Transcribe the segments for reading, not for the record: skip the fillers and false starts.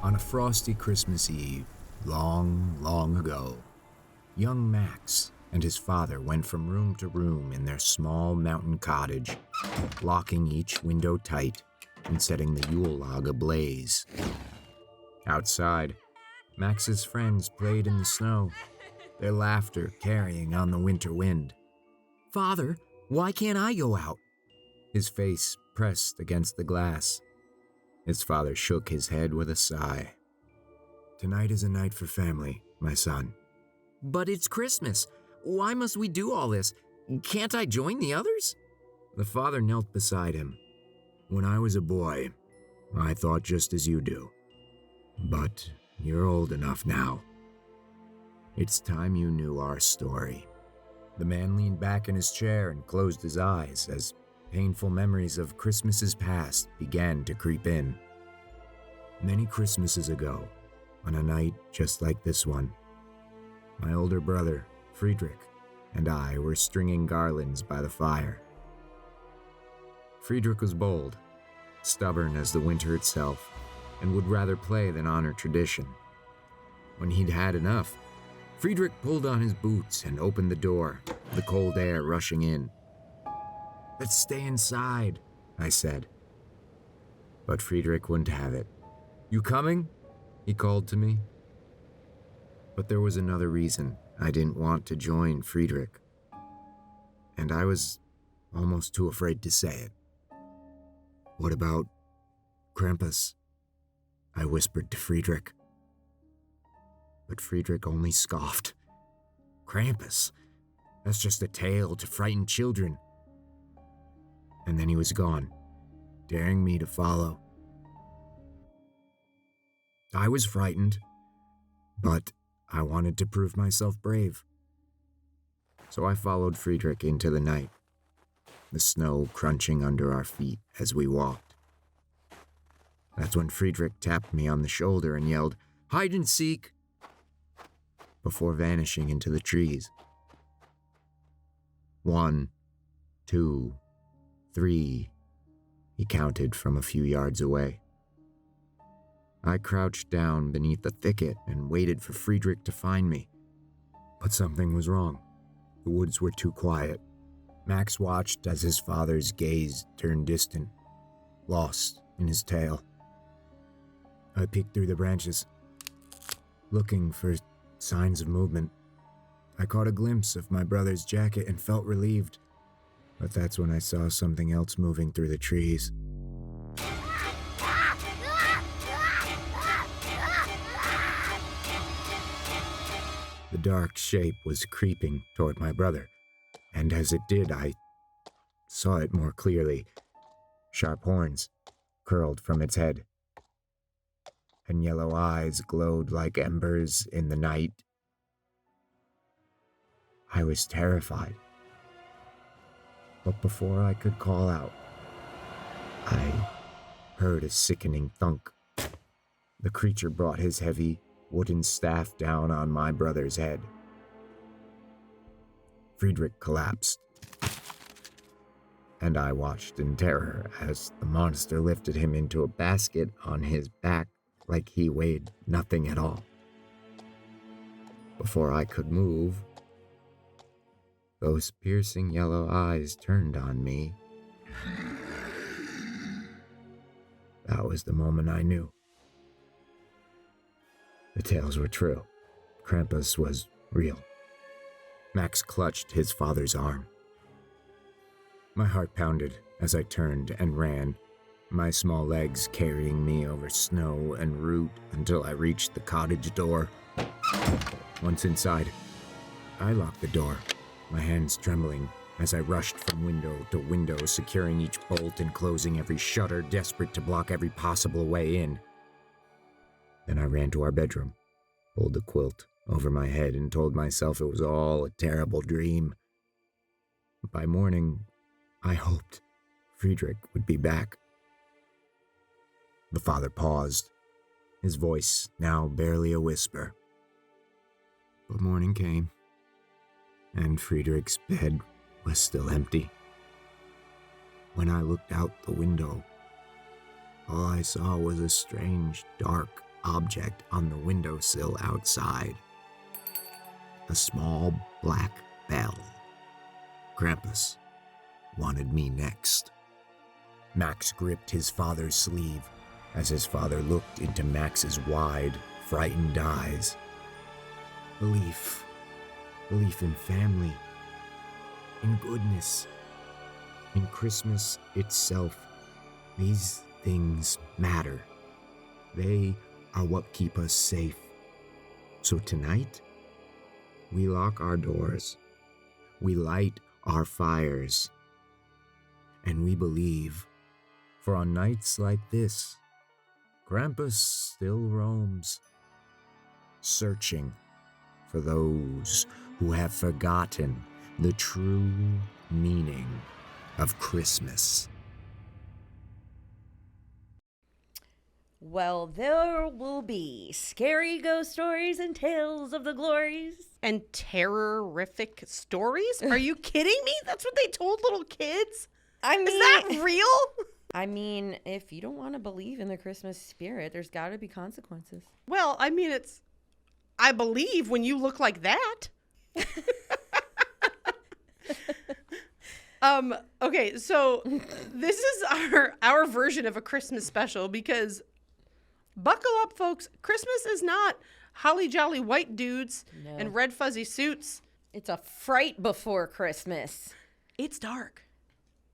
On a frosty Christmas Eve, long, long ago, young Max and his father went from room to room in their small mountain cottage, locking each window tight and setting the Yule log ablaze. Outside, Max's friends played in the snow, their laughter carrying on the winter wind. "Father, why can't I go out?" His face pressed against the glass. His father shook his head with a sigh. "Tonight is a night for family, my son." "But it's Christmas. Why must we do all this? Can't I join the others?" The father knelt beside him. "When I was a boy, I thought just as you do. But you're old enough now. It's time you knew our story." The man leaned back in his chair and closed his eyes as painful memories of Christmases past began to creep in. Many Christmases ago, on a night just like this one, my older brother, Friedrich, and I were stringing garlands by the fire. Friedrich was bold, stubborn as the winter itself, and would rather play than honor tradition. When he'd had enough, Friedrich pulled on his boots and opened the door, the cold air rushing in. "Let's stay inside," I said. But Friedrich wouldn't have it. "You coming?" he called to me. But there was another reason I didn't want to join Friedrich, and I was almost too afraid to say it. "What about Krampus?" I whispered to Friedrich. But Friedrich only scoffed. "Krampus? That's just a tale to frighten children." And then he was gone, daring me to follow. I was frightened, but I wanted to prove myself brave. So I followed Friedrich into the night, the snow crunching under our feet as we walked. That's when Friedrich tapped me on the shoulder and yelled, "Hide and seek!" before vanishing into the trees. 1, 2, 3, he counted from a few yards away. I crouched down beneath the thicket and waited for Friedrich to find me. But something was wrong. The woods were too quiet. Max watched as his father's gaze turned distant, lost in his tale. I peeked through the branches, looking for signs of movement. I caught a glimpse of my brother's jacket and felt relieved. But that's when I saw something else moving through the trees. The dark shape was creeping toward my brother, and as it did, I saw it more clearly. Sharp horns curled from its head, and yellow eyes glowed like embers in the night. I was terrified. But before I could call out, I heard a sickening thunk. The creature brought his heavy wooden staff down on my brother's head. Friedrich collapsed, and I watched in terror as the monster lifted him into a basket on his back like he weighed nothing at all. Before I could move, those piercing yellow eyes turned on me. That was the moment I knew. The tales were true. Krampus was real. Max clutched his father's arm. My heart pounded as I turned and ran, my small legs carrying me over snow and root until I reached the cottage door. Once inside, I locked the door, my hands trembling as I rushed from window to window, securing each bolt and closing every shutter, desperate to block every possible way in. Then I ran to our bedroom, pulled the quilt over my head, and told myself it was all a terrible dream. By morning, I hoped Friedrich would be back. The father paused, his voice now barely a whisper. But morning came, and Friedrich's bed was still empty. When I looked out the window, all I saw was a strange, dark object on the windowsill outside. A small black bell. Krampus wanted me next. Max gripped his father's sleeve as his father looked into Max's wide, frightened eyes. Belief in family, in goodness, in Christmas itself. These things matter. They are what keep us safe. So tonight, we lock our doors, we light our fires, and we believe, for on nights like this, Krampus still roams, searching for those who have forgotten the true meaning of Christmas. Well, there will be scary ghost stories and tales of the glories. And terrorific stories? Are you kidding me? That's what they told little kids? I mean, is that real? I mean, if you don't want to believe in the Christmas spirit, there's got to be consequences. Well, I mean, I believe when you look like that. Okay, so this is our version of a Christmas special because buckle up, folks. Christmas is not holly jolly white dudes and red fuzzy suits. It's a fright before Christmas. It's dark.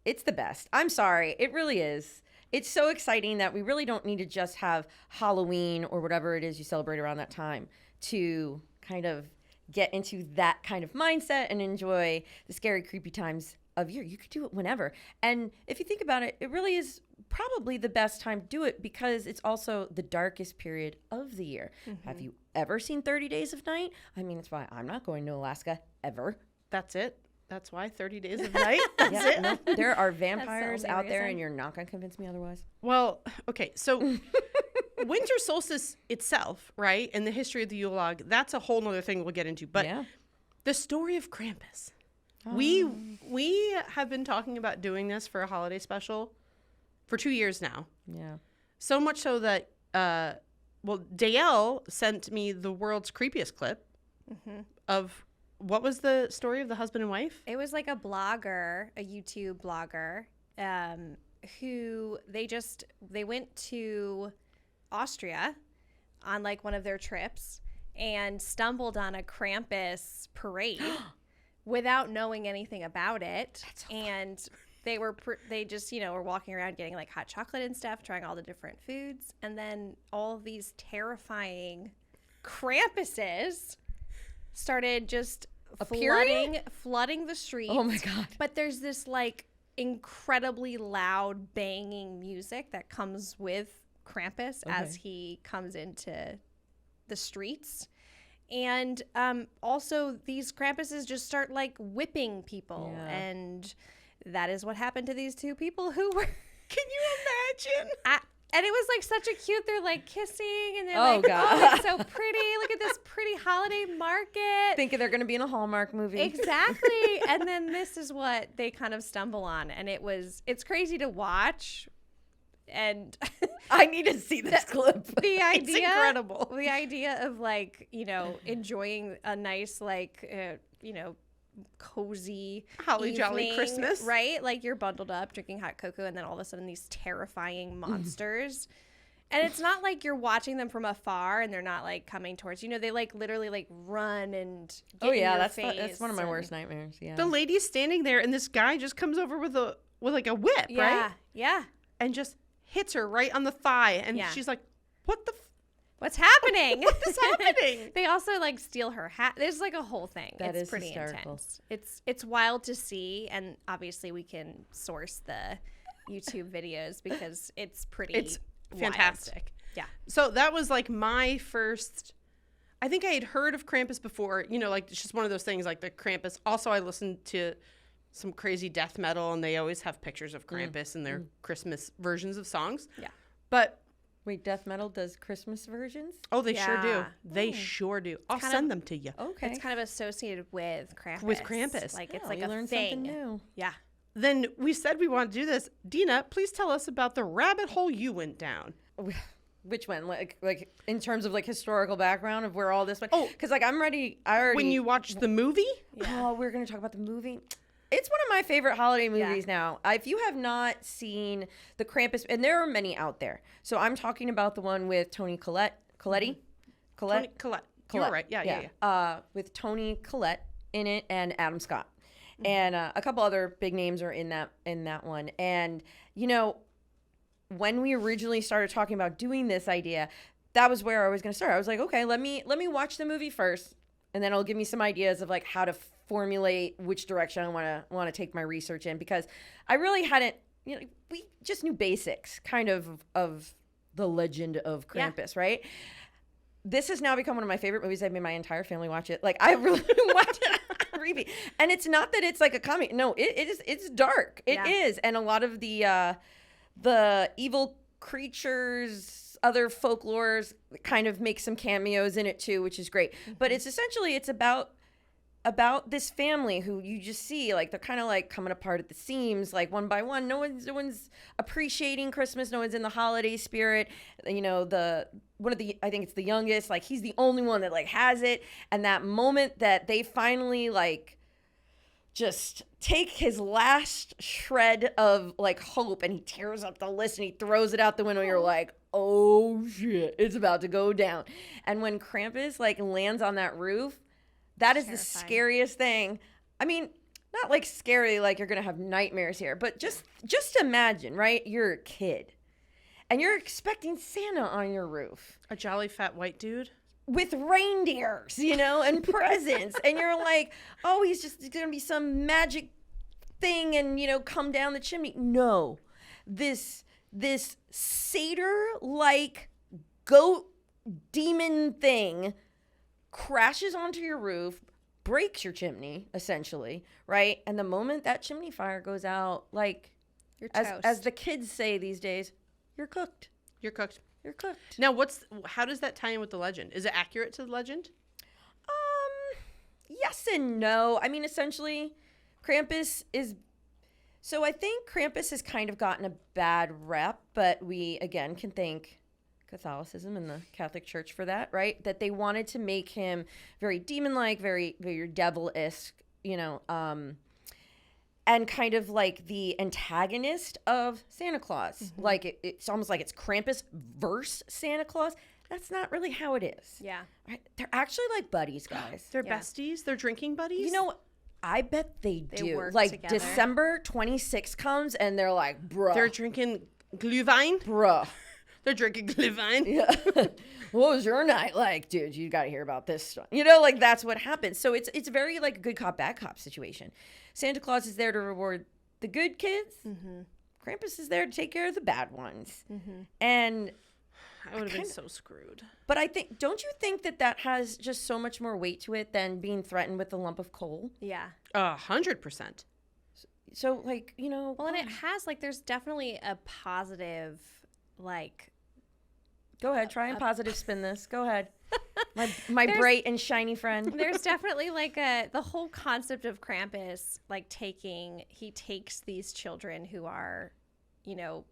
It's the best. I'm sorry. It really is. It's so exciting that we really don't need to just have Halloween or whatever it is you celebrate around that time to kind of get into that kind of mindset and enjoy the scary, creepy times of year. You could do it whenever. And if you think about it, it really is probably the best time to do it because it's also the darkest period of the year. Mm-hmm. Have you ever seen 30 Days of Night? I mean, it's why I'm not going to Alaska ever. That's it. That's why 30 Days of Night. That's it. No, there are vampires out there, and you're not going to convince me otherwise. Well, okay. So winter solstice itself, right, and the history of the Yule log, that's a whole nother thing we'll get into. But the story of Krampus. Oh. We have been talking about doing this for a holiday special for 2 years now. Yeah. So much so that, Dayelle sent me the world's creepiest clip of... What was the story of the husband and wife? It was like a blogger, a YouTube blogger, who they went to Austria on like one of their trips and stumbled on a Krampus parade without knowing anything about it. That's so and fun. They just, were walking around getting like hot chocolate and stuff, trying all the different foods. And then all of these terrifying Krampuses started just flooding the streets. Oh my God. But there's this like incredibly loud banging music that comes with Krampus as he comes into the streets. And also these Krampuses just start like whipping people. Yeah. And that is what happened to these two people who were... Can you imagine? And it was like such a cute, they're like kissing and they're God. Oh, it's so pretty. Look at this pretty holiday market. Thinking they're going to be in a Hallmark movie. Exactly. And then this is what they kind of stumble on. And it's crazy to watch. And I need to see this clip. The idea, it's incredible. The idea of like, enjoying a nice, like, cozy holly jolly Christmas, right? Like you're bundled up drinking hot cocoa and then all of a sudden these terrifying monsters. And it's not like you're watching them from afar and they're not like coming towards they like literally like run and get in your face. That's one of my worst nightmares. Yeah, the lady's standing there and this guy just comes over with like a whip, right? Yeah, and just hits her right on the thigh and she's like, what's happening? What is happening? They also like steal her hat. There's like a whole thing. That it's is pretty hysterical. Intense. It's wild to see, and obviously we can source the YouTube videos because it's fantastic. Yeah. So that was like my first. I think I had heard of Krampus before. Like it's just one of those things like the Krampus. Also, I listened to some crazy death metal, and they always have pictures of Krampus in their Christmas versions of songs. Yeah. But. Wait, death metal does Christmas versions? Oh, they sure do. They sure do. I'll send them to you. Okay. It's kind of associated with Krampus. Like it's like a learn thing. Something new. Yeah. Then we said we want to do this. Deena, please tell us about the rabbit hole you went down. Which one? Like in terms of like historical background of where all this went? Oh. Because like I'm ready. I already. When you watch the movie? Oh, we're going to talk about the movie. It's one of my favorite holiday movies now. If you have not seen the Krampus, and there are many out there. So I'm talking about the one with Toni Collette. Colette? Collette. You were right. Yeah. With Toni Collette in it and Adam Scott. And a couple other big names are in that one. And, you know, when we originally started talking about doing this idea, that was where I was going to start. I was like, okay, let me watch the movie first, and then it'll give me some ideas of like how to formulate which direction I want to take my research in, because I really hadn't, you know, we just knew basics kind of the legend of Krampus, right? This has now become one of my favorite movies. I've made my entire family watch it. Like I really watch it on repeat. And it's not that it's like a comedy. No, it's dark. It is. And a lot of the evil creatures, other folklores kind of make some cameos in it too, which is great. But it's about this family who you just see like they're kind of like coming apart at the seams, like one by one. No one's appreciating Christmas. No one's in the holiday spirit. You know, I think it's the youngest, like he's the only one that like has it. And that moment that they finally like just take his last shred of like hope, and he tears up the list and he throws it out the window. You're like, oh shit, it's about to go down. And when Krampus like lands on that roof, that is the scariest thing. I mean, not like scary, like you're going to have nightmares here, but just imagine, right? You're a kid and you're expecting Santa on your roof. A jolly fat white dude. With reindeers, you know, and presents. And you're like, oh, he's just going to be some magic thing and, you know, come down the chimney. No, this satyr-like goat demon thing crashes onto your roof, breaks your chimney, essentially, right? And the moment that chimney fire goes out, like, you're toast. As the kids say these days, you're cooked. You're cooked. You're cooked. Now, how does that tie in with the legend? Is it accurate to the legend? Yes and no. I mean, essentially, Krampus is... So I think Krampus has kind of gotten a bad rep, but we, again, can thank Catholicism and the Catholic Church for that, right? That they wanted to make him very demon-like, very, very devil-esque, you know, and kind of like the antagonist of Santa Claus. Mm-hmm. Like it's almost like it's Krampus versus Santa Claus. That's not really how it is. Yeah. Right? They're actually like buddies, guys. They're besties? They're drinking buddies? You know, I bet they do. Work like together. December 26th comes and they're like, bruh. They're drinking Glühwein? Bruh. They're drinking Glühwein. Yeah. What was your night like? Dude, you got to hear about this stuff. You know, like that's what happens. So it's very like a good cop, bad cop situation. Santa Claus is there to reward the good kids. Mm-hmm. Krampus is there to take care of the bad ones. Mm-hmm. And I would have been so screwed. But don't you think that has just so much more weight to it than being threatened with a lump of coal? Yeah. 100%. So like, you know. Well, and it has like, there's definitely a positive, like. Go ahead, try and positive spin this. Go ahead. My bright and shiny friend. There's definitely like the whole concept of Krampus, like he takes these children who are, you know,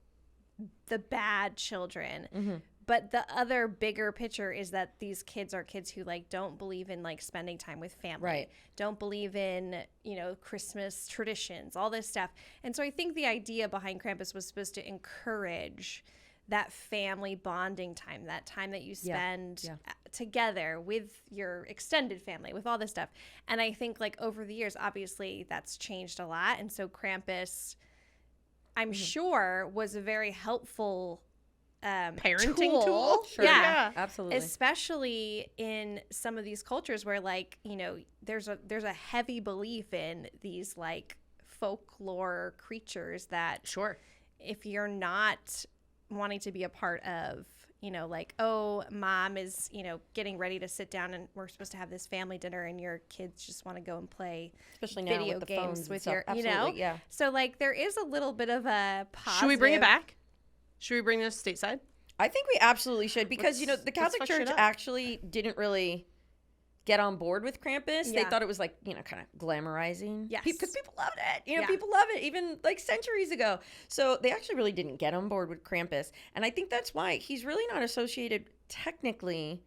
the bad children. Mm-hmm. But the other bigger picture is that these kids are kids who like don't believe in like spending time with family. Right. Don't believe in, you know, Christmas traditions, all this stuff. And so I think the idea behind Krampus was supposed to encourage that family bonding time, that time that you spend together with your extended family, with all this stuff. And I think like over the years, obviously that's changed a lot. And so Krampus, I'm sure, was a very helpful parenting tool. Sure. Yeah, absolutely. Especially in some of these cultures where like, you know, there's a heavy belief in these like folklore creatures that if you're not wanting to be a part of, you know, like, oh, mom is, you know, getting ready to sit down and we're supposed to have this family dinner and your kids just want to go and play especially now video with the games phones with and your, stuff. you know. Absolutely, yeah. So like there is a little bit of a positive. Should we bring it back? Should we bring this stateside? I think we absolutely should because, you know, the Catholic Church actually didn't really get on board with Krampus. They Yeah. thought it was like, you know, kind of glamorizing. Yes. Because people loved it. You know, Yeah. people love it even like centuries ago. So they actually really didn't get on board with Krampus. And I think that's why he's really not associated technically,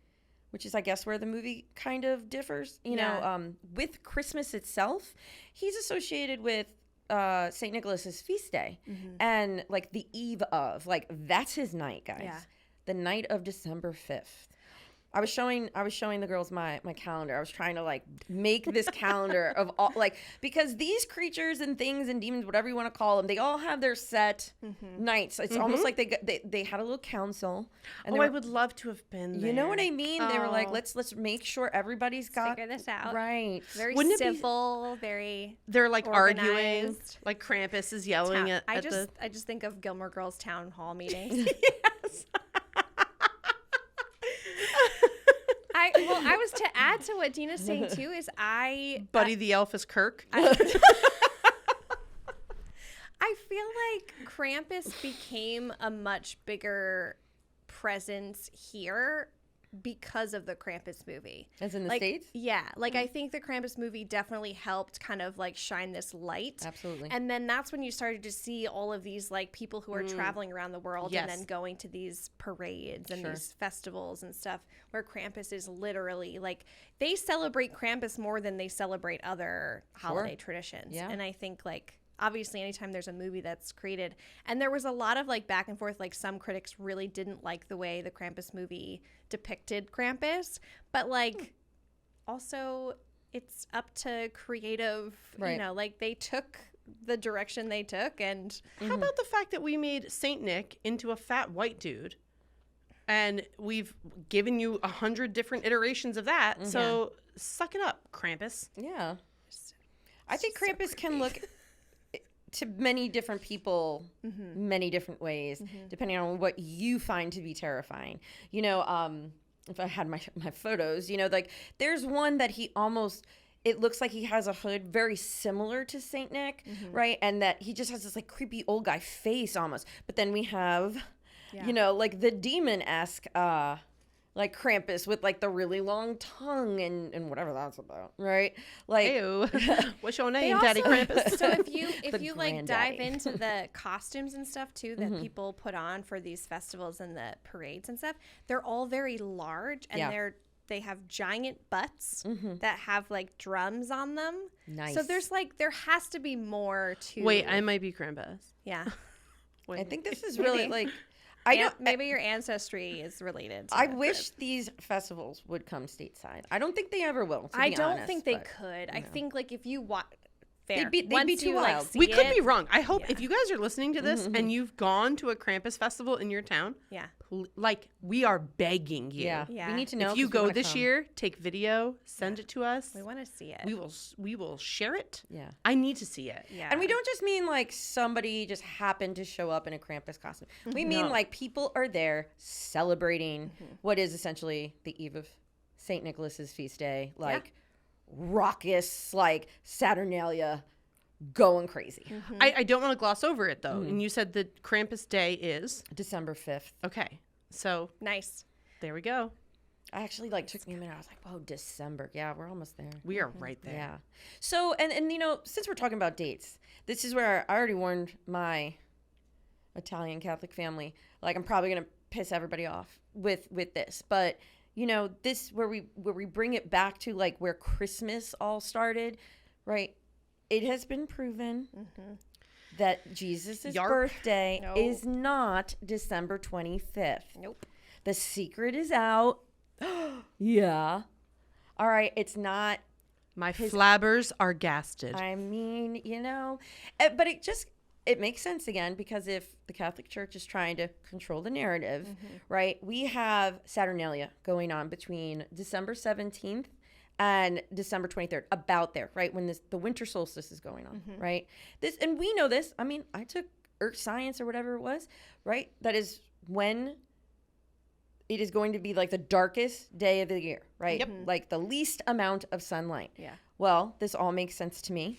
which is, I guess, where the movie kind of differs, you know, with Christmas itself. He's associated with St. Nicholas's feast day and like the eve of, like, that's his night, guys. Yeah. The night of December 5th. I was showing the girls my calendar. I was trying to like make this calendar of all, like, because these creatures and things and demons, whatever you want to call them, they all have their set nights. It's almost like they had a little council. And I would love to have been there. you know what I mean? They were like, Oh. let's make sure everybody's got Figure this out. right. Very Wouldn't it be- civil, very They're like arguing, organized. like Krampus is yelling at I the. just think of Gilmore Girls town hall meetings. Yes. I was to add to what Deena's saying too is Buddy the Elf is Kirk. I feel like Krampus became a much bigger presence here because of the Krampus movie. As in the Like, States? Yeah. Like, I think the Krampus movie definitely helped kind of like shine this light. Absolutely. And then that's when you started to see all of these like people who are traveling around the world and Yes. then going to these parades and Sure. these festivals and stuff where Krampus is literally like they celebrate Krampus more than they celebrate other holiday traditions. Yeah. And I think like obviously anytime there's a movie that's created, and there was a lot of like back and forth, like some critics really didn't like the way the Krampus movie depicted Krampus, but like also it's up to creative, Right. you know, like they took the direction they took. And How about the fact that we made Saint Nick into a fat white dude, and we've given you 100 different iterations of that? So suck it up, Krampus. Yeah. I think Krampus can look to many different people, many different ways, depending on what you find to be terrifying. You know, if I had my photos, you know, like there's one that he almost, it looks like he has a hood very similar to Saint Nick, right? And that he just has this like creepy old guy face almost. But then we have, you know, like the demon-esque, like Krampus with like the really long tongue and whatever that's about, right? Like, Ew. What's your they name, also, Daddy Krampus? so if The you like dive granddaddy. into the costumes and stuff too that people put on for these festivals and the parades and stuff, they're all very large and Yeah. they have giant butts that have like drums on them. Nice. So there's like there has to be more to Wait, I might be Krampus. yeah. I think this is really like, I Yeah, don't, maybe your ancestry is related. To I it. wish these festivals would come stateside. I don't think they ever will. To I be don't honest, think they but, could. I know. think like if you watch, fair. They'd be Once too you, like, wild. see We could it- be wrong. I hope Yeah. if you guys are listening to this and you've gone to a Krampus festival in your town, Yeah. like we are begging you. Yeah. Yeah. We need to know. If you 'cause we go wanna this come. year, take video, send it to us. We want to see it. We will share it. Yeah. I need to see it. yeah. And we don't just mean like somebody just happened to show up in a Krampus costume. We mean No. like people are there celebrating what is essentially the eve of St. Nicholas's feast day. Like raucous, like Saturnalia going crazy. I don't want to gloss over it though. And you said the Krampus day is December 5th. okay. So Nice. there we go. I actually like took me a minute. I was like, "Whoa, December! Yeah, we're almost there." We are right there. Yeah. So and you know, since we're talking about dates, this is where I already warned my Italian Catholic family. Like, I'm probably gonna piss everybody off with this, but you know, this where we bring it back to like where Christmas all started, right? It has been proven that Jesus' Yarp. birthday No. is not December 25th. Nope. The secret is out. Yeah. All right. It's not. My flabbers are gasted. I mean, you know, but it makes sense again, because if the Catholic Church is trying to control the narrative, right? We have Saturnalia going on between December 17th and December 23rd, about there, right? When the winter solstice is going on, right? This, and we know this. I mean, I took earth science or whatever it was, right? That is when it is going to be like the darkest day of the year, right? Yep. Like the least amount of sunlight. Yeah. Well, this all makes sense to me.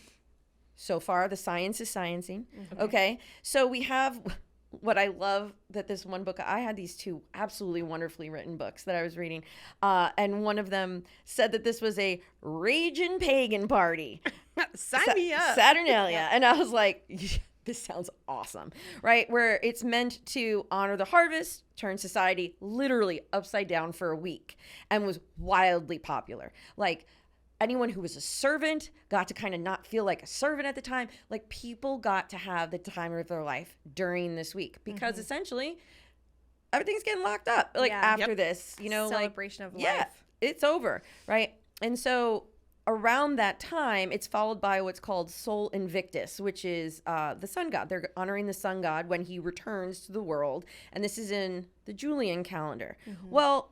So far, the science is sciencing. Okay. So we have what I love that this one book, I had these two absolutely wonderfully written books that I was reading. And one of them said that this was a raging pagan party. Sign me up. Saturnalia. And I was like, this sounds awesome, right? Where it's meant to honor the harvest, turn society literally upside down for a week, and was wildly popular. Like, anyone who was a servant got to kind of not feel like a servant at the time. Like, people got to have the time of their life during this week because essentially everything's getting locked up. Like, after this, you know, celebration of life. Yeah, it's over, right? And so around that time, it's followed by what's called Sol Invictus, which is the sun god. They're honoring the sun god when he returns to the world. And this is in the Julian calendar. Well,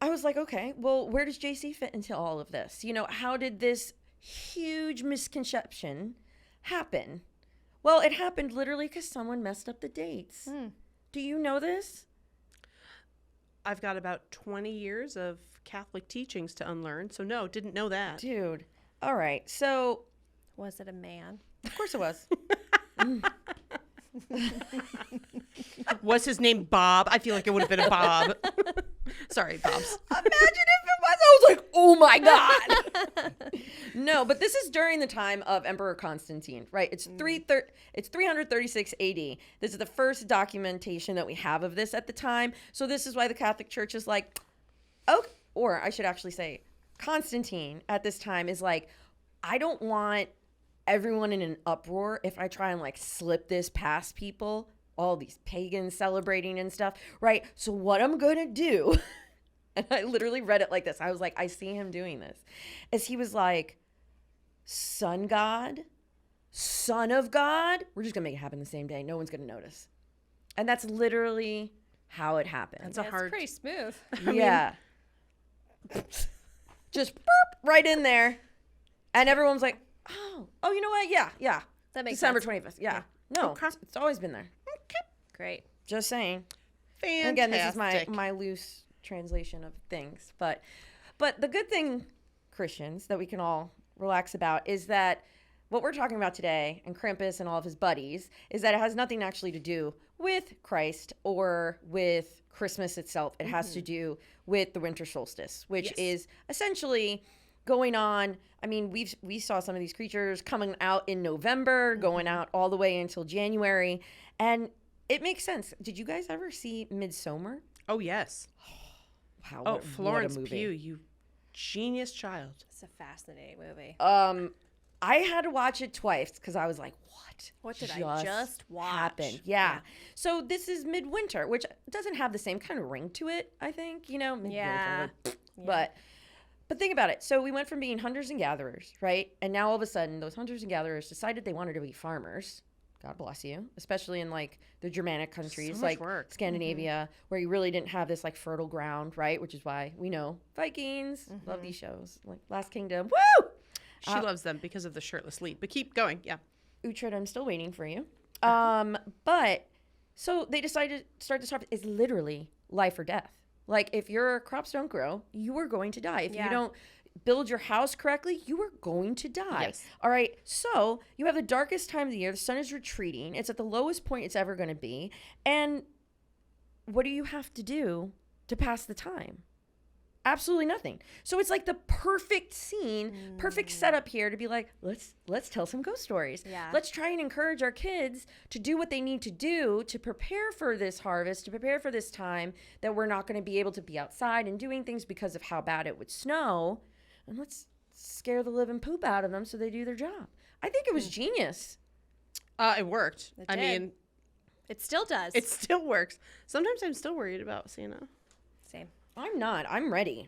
I was like, okay, well, where does JC fit into all of this? You know, how did this huge misconception happen? Well, it happened literally because someone messed up the dates. Do you know this? I've got about 20 years of Catholic teachings to unlearn. So no, didn't know that. Dude. All right. So. Was it a man? Of course it was. Was his name Bob? I feel like it would have been a Bob. Sorry, Bobs. Imagine if it was. I was like, oh my God. No, but this is during the time of Emperor Constantine, right? It's 336 AD. This is the first documentation that we have of this at the time. So this is why the Catholic Church is like, oh, or I should actually say Constantine at this time is like, I don't want everyone in an uproar if I try and like slip this past people, all these pagans celebrating and stuff, right? So what I'm gonna do, and I literally read it like this. I was like, I see him doing this, is he was like, sun god, son of God, we're just gonna make it happen the same day. No one's gonna notice. And that's literally how it happened. That's pretty smooth. Yeah. Just burp right in there. And everyone's like, oh, you know what? Yeah. That makes December sense. 25th. Yeah. No, Okay. it's always been there. Great. Just saying. Fantastic. And again, this is my loose translation of things. But the good thing, Christians, that we can all relax about is that what we're talking about today, and Krampus and all of his buddies, is that it has nothing actually to do with Christ or with Christmas itself. It has to do with the winter solstice, which is essentially going on. I mean, we saw some of these creatures coming out in November, going out all the way until January, and it makes sense. Did you guys ever see Midsommar? Oh, yes. Wow. Oh, what Florence a movie. Pugh, you genius child. It's a fascinating movie. I had to watch it twice because I was like, What did I just watch? Happened? Yeah. So this is midwinter, which doesn't have the same kind of ring to it, I think, you know? Midwinter, Yeah. But think about it. So we went from being hunters and gatherers, right? And now all of a sudden, those hunters and gatherers decided they wanted to be farmers. God bless you. Especially in like the Germanic countries, much like work. Scandinavia, where you really didn't have this like fertile ground, right? Which is why we know Vikings. Love these shows. Like Last Kingdom. Woo! She loves them because of the shirtless lead. But keep going. Yeah. Uhtred, I'm still waiting for you. But so they decided to start this harvest. It's literally life or death. Like if your crops don't grow, you are going to die. If you don't build your house correctly, you are going to die. Yes. All right. So you have the darkest time of the year. The sun is retreating. It's at the lowest point it's ever going to be. And what do you have to do to pass the time? Absolutely nothing. So it's like the perfect scene, perfect setup here to be like, let's tell some ghost stories. Yeah. Let's try and encourage our kids to do what they need to do to prepare for this harvest, to prepare for this time that we're not going to be able to be outside and doing things because of how bad it would snow. And let's scare the living poop out of them so they do their job. I think it was genius. It worked. It I did. mean, It still does. it still works. Sometimes I'm still worried about Santa. Same. I'm not. I'm ready.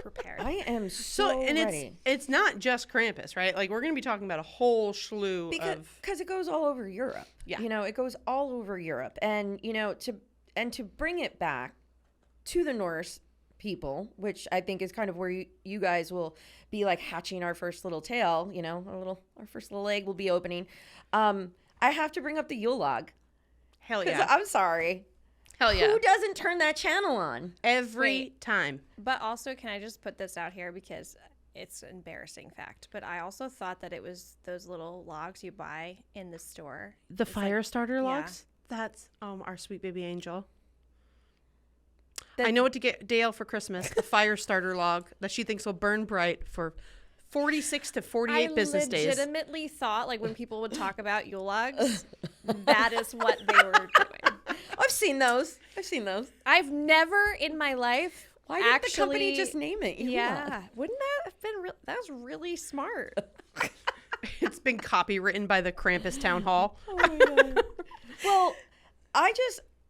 Prepared. I am so And ready. it's not just Krampus, right? Like we're going to be talking about a whole slew of Because it goes all over Europe. Yeah. You know, it goes all over Europe. And, you know, to bring it back to the Norse people, which I think is kind of where you guys will be like hatching our first little tale, you know, our first little egg will be opening. I have to bring up the Yule log. Hell 'Cause yeah. I'm sorry. Hell yeah. Who doesn't turn that channel on? Every time. But also, can I just put this out here because it's an embarrassing fact, but I also thought that it was those little logs you buy in the store. The It's fire starter yeah. logs? That's our sweet baby angel. I know what to get Dayelle for Christmas. A fire starter log that she thinks will burn bright for 46 to 48 business days. I legitimately thought, like, when people would talk about Yule logs, that is what they were doing. I've seen those. I've never in my life Why didn't the company just name it? Yeah. Wouldn't that have been that was really smart. It's been copywritten by the Krampus Town Hall. Oh my God. Well,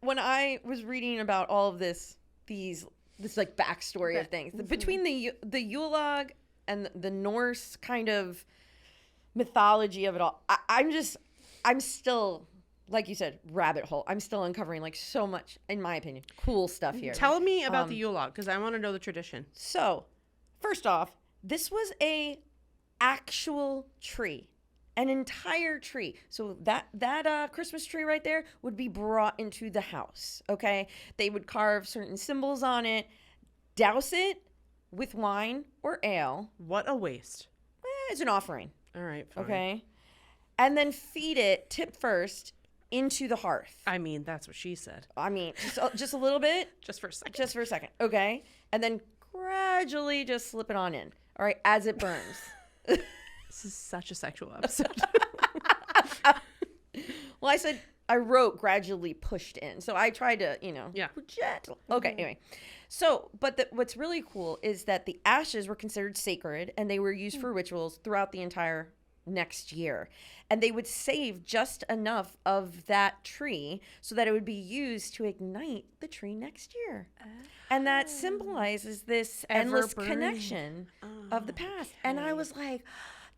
when I was reading about all of this like backstory of things, between the Yule log and the Norse kind of mythology of it all, I'm still, like you said, rabbit hole. I'm still uncovering like so much, in my opinion, cool stuff here. Tell me about the Yule log, because I want to know the tradition. So, first off, this was a actual tree. An entire tree. So that Christmas tree right there would be brought into the house, okay? They would carve certain symbols on it, douse it with wine or ale. What a waste. It's an offering, All right, fine. okay? And then feed it, tip first, into the hearth. I mean, that's what she said. I mean, just a little bit. Just for a second. Just for a second, okay? And then gradually just slip it on in, all right, as it burns. This is such a sexual episode. Well, I wrote gradually pushed in. So I tried to, gentle. Okay, anyway. So, but what's really cool is that the ashes were considered sacred and they were used for rituals throughout the entire next year. And they would save just enough of that tree so that it would be used to ignite the tree next year. And that symbolizes this endless connection of the past. And I was like,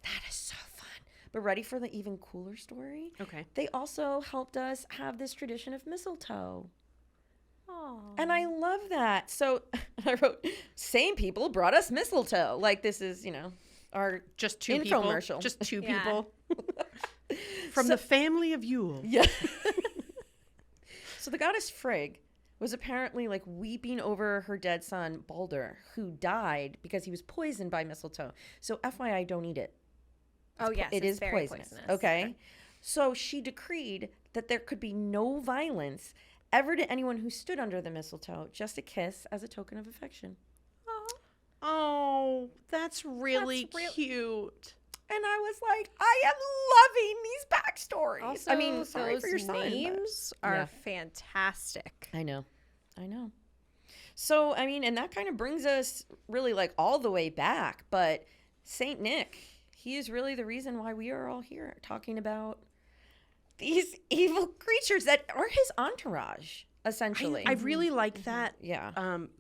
that is so fun. But ready for the even cooler story? Okay. They also helped us have this tradition of mistletoe. Oh. And I love that. So I wrote, same people brought us mistletoe. Like this is, our just two infomercial. People. Just two Yeah. people. From the family of Yule. Yeah. So the goddess Frigg was apparently like weeping over her dead son, Balder, who died because he was poisoned by mistletoe. So FYI, don't eat it. Oh, yes. It is very poisonous. Okay. So she decreed that there could be no violence ever to anyone who stood under the mistletoe, just a kiss as a token of affection. Oh, that's really cute. And I was like, I am loving these backstories. Also, I mean, sorry those for your son. names are fantastic. I know. So, I mean, and that kind of brings us really like all the way back. But Saint Nick, he is really the reason why we are all here talking about these evil creatures that are his entourage, essentially. I really like that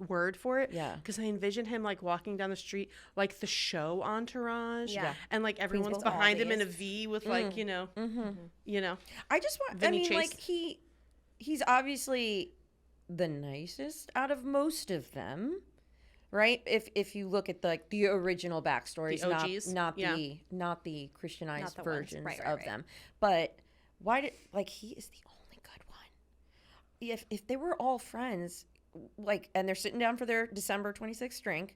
word for it. Yeah. Because I envision him like walking down the street like the show Entourage. Yeah. And like everyone's behind him in a V with like, you know. I just want, Vinny I mean, Chase. like he's obviously the nicest out of most of them, right? If you look at the original backstories, The OGs? not the Christianized Not the ones. versions Right, of them. But why did he is the only good one. If they were all friends, and they're sitting down for their December 26th drink,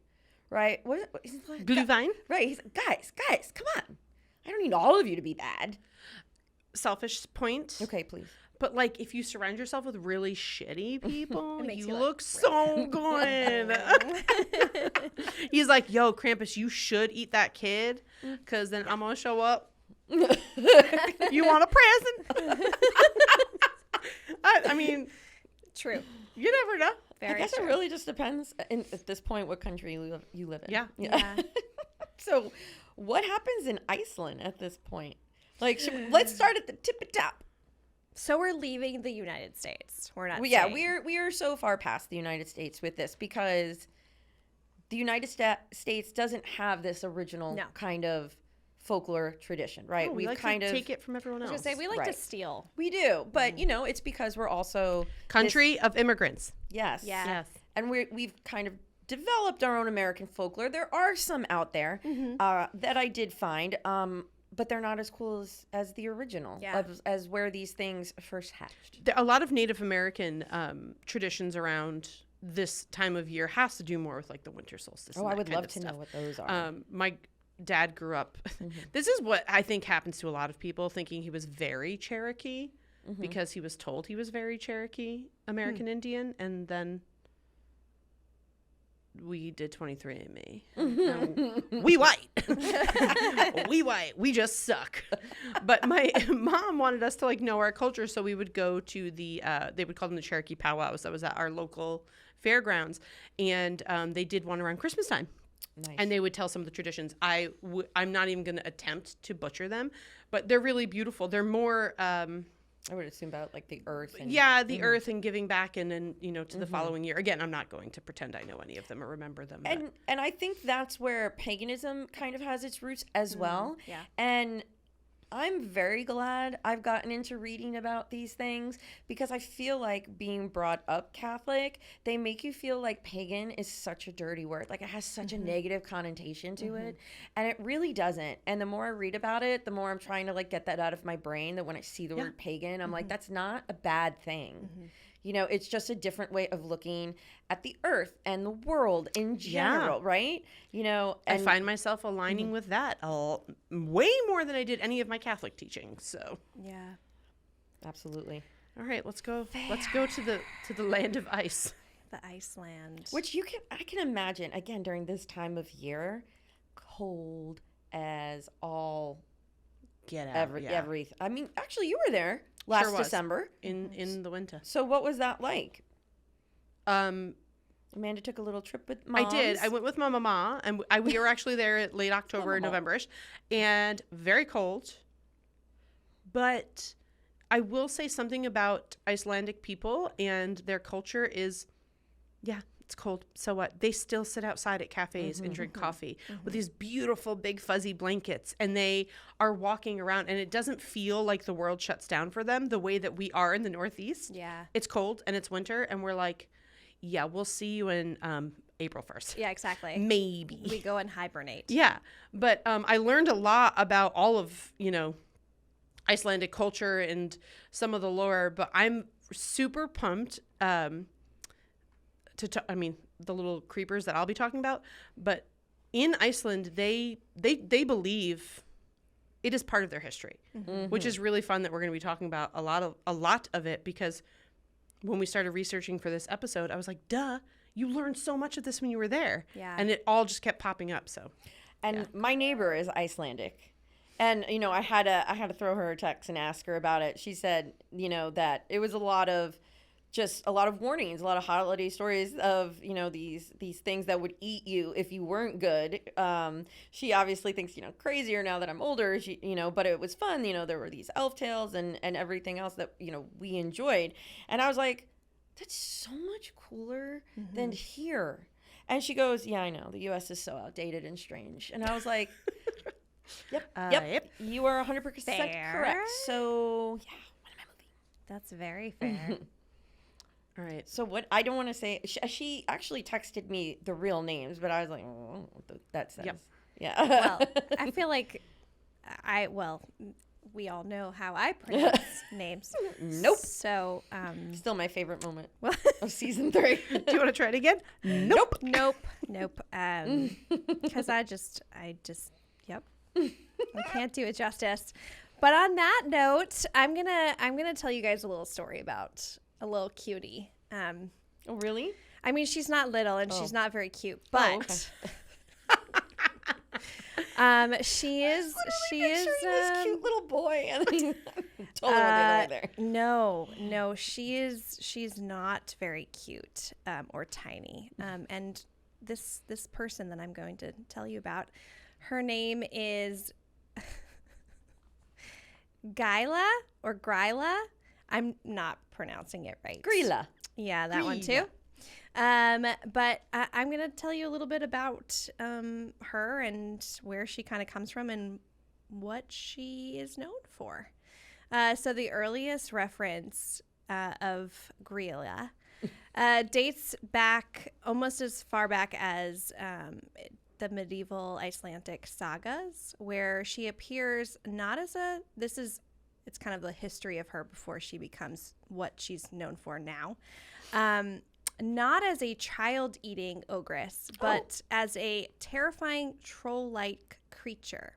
right? He's like, Glühwein? right? He's like, guys, come on! I don't need all of you to be bad. Selfish point. Okay, please. But like, if you surround yourself with really shitty people, makes you you look so good. He's like, "Yo, Krampus, you should eat that kid, because then I'm gonna show up. You want a present?" I mean, True. you never know. I guess it really just depends at this point what country you live in. Yeah. So, what happens in Iceland at this point? Let's start at the tippy top. So we're leaving the United States. We're not. We are so far past the United States with this because the United States doesn't have this original kind of folklore tradition, right? Oh, we like to take it from everyone else. I was gonna say we like to steal. We do, but it's because we're also Country of immigrants. Yes. Yeah. And we've kind of developed our own American folklore. There are some out there that I did find, but they're not as cool as the original, as where these things first hatched. There are a lot of Native American traditions around this time of year has to do more with like the winter solstice. Oh, I would love to know what those are. My dad grew up. This is what I think happens to a lot of people, thinking he was very Cherokee because he was told he was very Cherokee American Indian, and then we did 23andMe. We white. We white. We just suck. But my mom wanted us to like know our culture, so we would go to the they would call them the Cherokee powwows. That was at our local fairgrounds, and they did one around Christmas time. Nice. And they would tell some of the traditions. I'm not even going to attempt to butcher them, but they're really beautiful. They're more I would assume about like the earth. And, the earth and giving back, and then to the following year. Again, I'm not going to pretend I know any of them or remember them. And I think that's where paganism kind of has its roots as well. Yeah. And I'm very glad I've gotten into reading about these things, because I feel like being brought up Catholic, they make you feel like pagan is such a dirty word. Like it has such a negative connotation to it. And it really doesn't. And the more I read about it, the more I'm trying to like get that out of my brain, that when I see the word pagan, I'm like, that's not a bad thing. You know, it's just a different way of looking at the earth and the world in general, right? You know, and I find myself aligning with that way more than I did any of my Catholic teaching. So Yeah. absolutely. all right, let's go. Let's go to the land of ice. The Iceland. Which I can imagine, again, during this time of year, cold as all Get out. every. I mean, actually, you were there last Sure was. December. in the winter. So what was that like? Um, Amanda took a little trip with moms. I did. I went with my mama, and we were actually there at late October, November-ish, and very cold. But I will say something about Icelandic people and their culture is, it's cold. So what? They still sit outside at cafes and drink coffee with these beautiful big fuzzy blankets, and they are walking around, and it doesn't feel like the world shuts down for them the way that we are in the Northeast. Yeah. It's cold and it's winter, and we're like, yeah, we'll see you in April 1st. Yeah, exactly. Maybe. We go and hibernate. Yeah. But I learned a lot about all of, Icelandic culture and some of the lore, but I'm super pumped the little creepers that I'll be talking about. But in Iceland, they believe it is part of their history, which is really fun that we're going to be talking about a lot of it, because when we started researching for this episode, I was like, duh, you learned so much of this when you were there. Yeah. And it all just kept popping up. So, And my neighbor is Icelandic. And, I had to throw her a text and ask her about it. She said, that it was a lot of warnings, a lot of holiday stories of, these things that would eat you if you weren't good. She obviously thinks, crazier now that I'm older, but it was fun. There were these elf tales and everything else that, we enjoyed. And I was like, that's so much cooler than here. And she goes, yeah, I know. The U.S. is so outdated and strange. And I was like, yep. You are 100% correct. So, yeah, what am I moving? That's very fair. all right. So what I don't want to say, she actually texted me the real names, but I was like, oh, that says. Yep. Yeah. Well, I feel like we all know how I pronounce names. Nope. So, Still my favorite moment of season 3. Do you want to try it again? Nope. nope. Because I just, yep. I can't do it justice. But on that note, I'm gonna tell you guys a little story about a little cutie. Oh, really? I mean, she's not little and she's not very cute, but she is this cute little boy. And totally went the other way there. No, she's not very cute or tiny. And this person that I'm going to tell you about, her name is Gryla or Gryla. I'm not pronouncing it right. Gryla. Yeah, that one too. But I'm going to tell you a little bit about her and where she kind of comes from and what she is known for. So the earliest reference of Gryla dates back almost as far back as the medieval Icelandic sagas, where she appears not as it's kind of the history of her before she becomes what she's known for now. not as a child-eating ogress, but as a terrifying troll-like creature.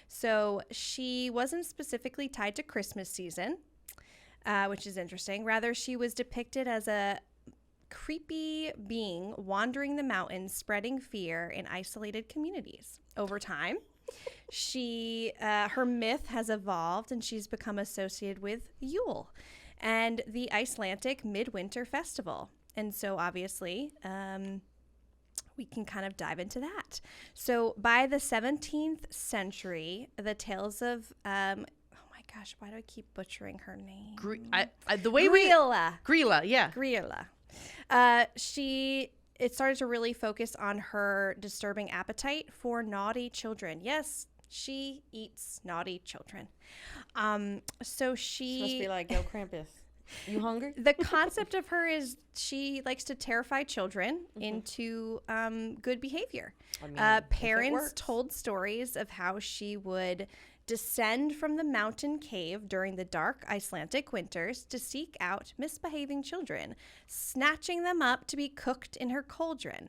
So she wasn't specifically tied to Christmas season, which is interesting. Rather, she was depicted as a creepy being wandering the mountains, spreading fear in isolated communities. Over time, her myth has evolved, and she's become associated with Yule and the Icelandic Midwinter Festival. And so, obviously, we can kind of dive into that. So, by the 17th century, the tales of gosh, why do I keep butchering her name? Gryla, yeah. Gryla. It started to really focus on her disturbing appetite for naughty children. Yes, she eats naughty children. So she must be like, yo, Krampus, you hungry? The concept of her is she likes to terrify children into good behavior. I mean, parents told stories of how she would descend from the mountain cave during the dark Icelandic winters to seek out misbehaving children, snatching them up to be cooked in her cauldron.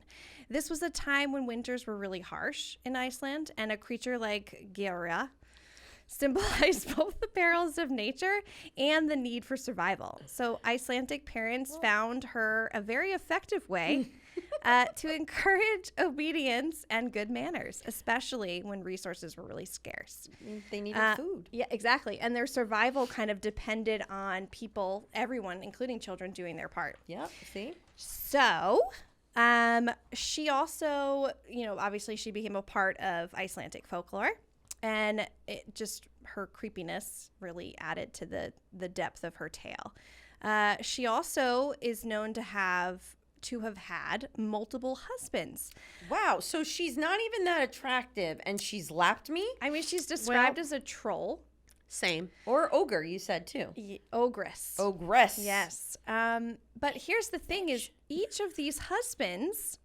This was a time when winters were really harsh in Iceland, and a creature like Gryla symbolized both the perils of nature and the need for survival. So Icelandic parents found her a very effective way to encourage obedience and good manners, especially when resources were really scarce. They needed food. Yeah, exactly. And their survival kind of depended on people, everyone, including children, doing their part. Yep, see? So she also, obviously she became a part of Icelandic folklore. And her creepiness really added to the depth of her tale. She also is known to have had multiple husbands. Wow, so she's not even that attractive, and she's lapped me? I mean, she's described as a troll. Same. Or ogre, you said too. Ogress. Ogress. Yes. But here's the thing is, each of these husbands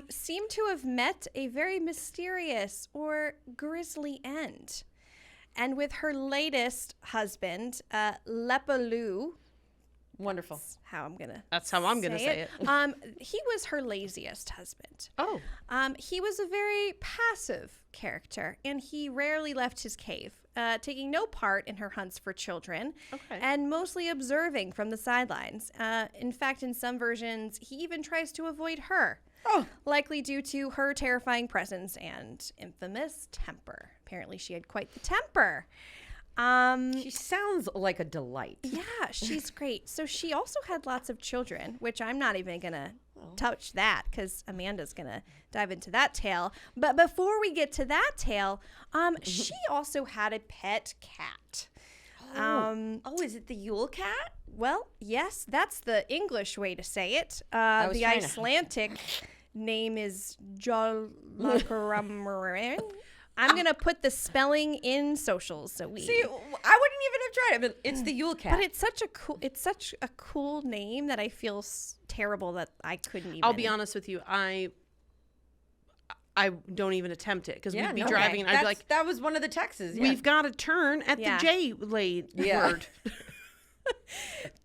seem to have met a very mysterious or grisly end. And with her latest husband, Lepaloo, wonderful. That's how I'm gonna say it. He was her laziest husband. Oh. He was a very passive character, and he rarely left his cave, taking no part in her hunts for children, and mostly observing from the sidelines. In fact, in some versions, he even tries to avoid her. Likely due to her terrifying presence and infamous temper. Apparently, she had quite the temper. She sounds like a delight. Yeah, she's great. So she also had lots of children, which I'm not even going to touch that because Amanda's going to dive into that tale. But before we get to that tale, she also had a pet cat. Is it the Yule cat? Well, yes, that's the English way to say it. The Icelandic name is Jolakaramurinn. I'm going to put the spelling in socials. So see, I wouldn't even have tried it, but it's the Yule cat. But it's such a cool name that I feel terrible that I couldn't even. I'll be honest with you. I don't even attempt it because we'd be driving and I'd be like, that was one of the texts. We've got to turn at the J word.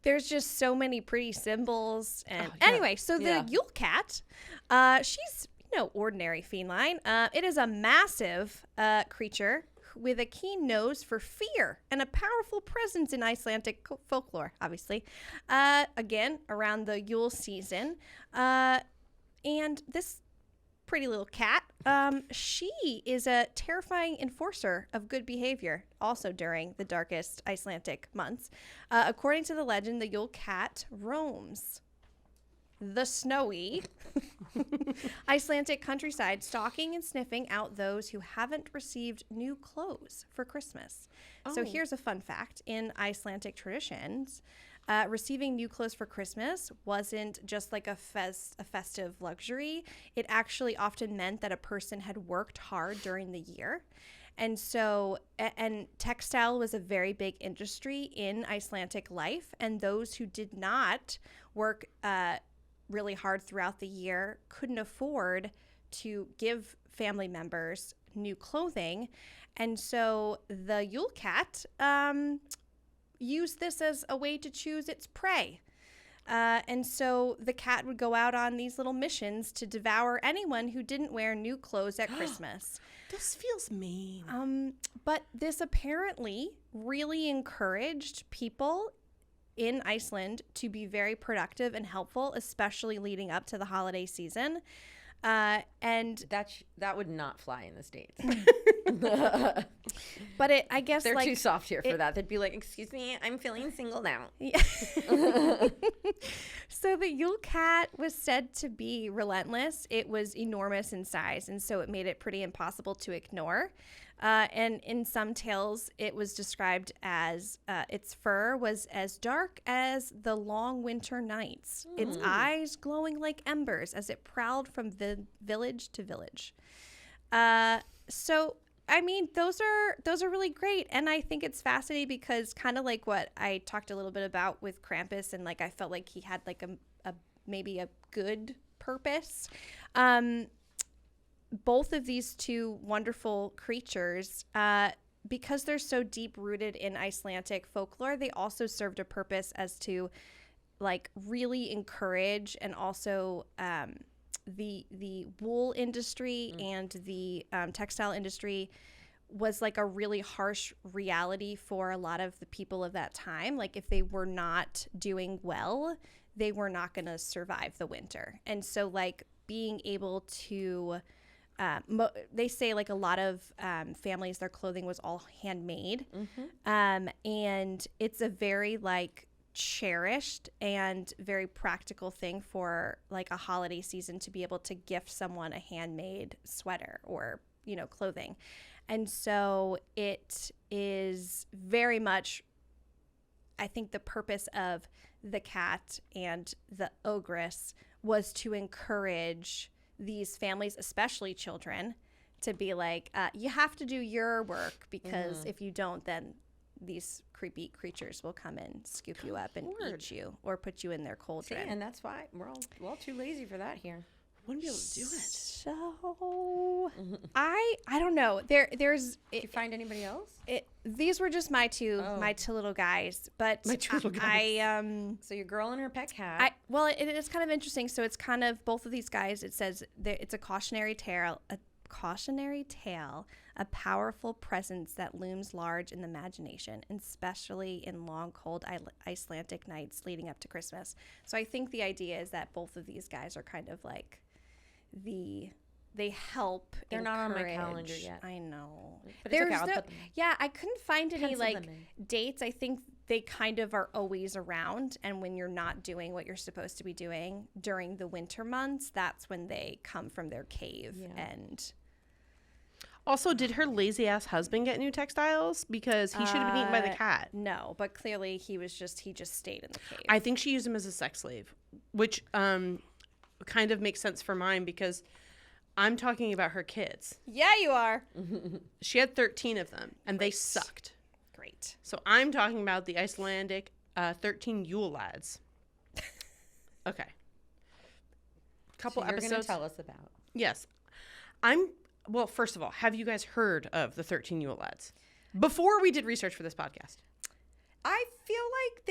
There's just so many pretty symbols. And anyway, so the Yule cat, she's no ordinary feline. It is a massive creature with a keen nose for fear and a powerful presence in Icelandic folklore, obviously. Again, around the Yule season. And this pretty little cat, she is a terrifying enforcer of good behavior, also during the darkest Icelandic months. According to the legend, the Yule cat roams the snowy Icelandic countryside, stalking and sniffing out those who haven't received new clothes for Christmas. So here's a fun fact. In Icelandic traditions, receiving new clothes for Christmas wasn't just like a festive luxury. It actually often meant that a person had worked hard during the year. And so, and textile was a very big industry in Icelandic life. And those who did not work really hard throughout the year couldn't afford to give family members new clothing. And so the Yule cat used this as a way to choose its prey. And so the cat would go out on these little missions to devour anyone who didn't wear new clothes at Christmas. This feels mean. But this apparently really encouraged people in Iceland to be very productive and helpful, especially leading up to the holiday season. And that would not fly in the States. But I guess they're too soft here for that. They'd be like, "Excuse me, I'm feeling singled out." Yeah. So the Yule cat was said to be relentless. It was enormous in size, and so it made it pretty impossible to ignore. And in some tales, it was described as its fur was as dark as the long winter nights, its eyes glowing like embers as it prowled from village to village. So, I mean, those are really great. And I think it's fascinating because kind of like what I talked a little bit about with Krampus, and like I felt like he had like a maybe a good purpose. Both of these two wonderful creatures, because they're so deep rooted in Icelandic folklore, they also served a purpose as to like really encourage and also the wool industry and the textile industry was like a really harsh reality for a lot of the people of that time. Like if they were not doing well, they were not going to survive the winter. And so like being able to they say like a lot of families, their clothing was all handmade. And it's a very like cherished and very practical thing for like a holiday season to be able to gift someone a handmade sweater or, you know, clothing. And so it is very much, I think the purpose of the cat and the ogress was to encourage these families, especially children, to be like, you have to do your work because if you don't, then these creepy creatures will come and scoop you up and eat you or put you in their cauldron. See, and that's why we're all too lazy for that here. Wouldn't be able to do it. So I don't know. There's. Did you find anybody else? These were just my two little guys, but My two little guys. So your girl and her pet cat. It is kind of interesting. So it's kind of both of these guys. It says it's a cautionary tale, a powerful presence that looms large in the imagination, especially in long, cold Icelandic nights leading up to Christmas. So I think the idea is that both of these guys are kind of like they help. They're not on my calendar yet. I know. But it's okay, I couldn't find any pencil like them in. dates. I think they kind of are always around, and when you're not doing what you're supposed to be doing during the winter months, that's when they come from their cave. And also, did her lazy ass husband get new textiles? Because he should have been eaten by the cat. No, but clearly he just stayed in the cave. I think she used him as a sex slave, which kind of makes sense for mine because I'm talking about her kids. Yeah, you are. She had 13 of them, and they sucked. Great. So I'm talking about the Icelandic 13 Yule lads. Okay. Couple you're episodes. Going to tell us about. Yes. Well, first of all, have you guys heard of the 13 Yule lads? Before we did research for this podcast. I feel like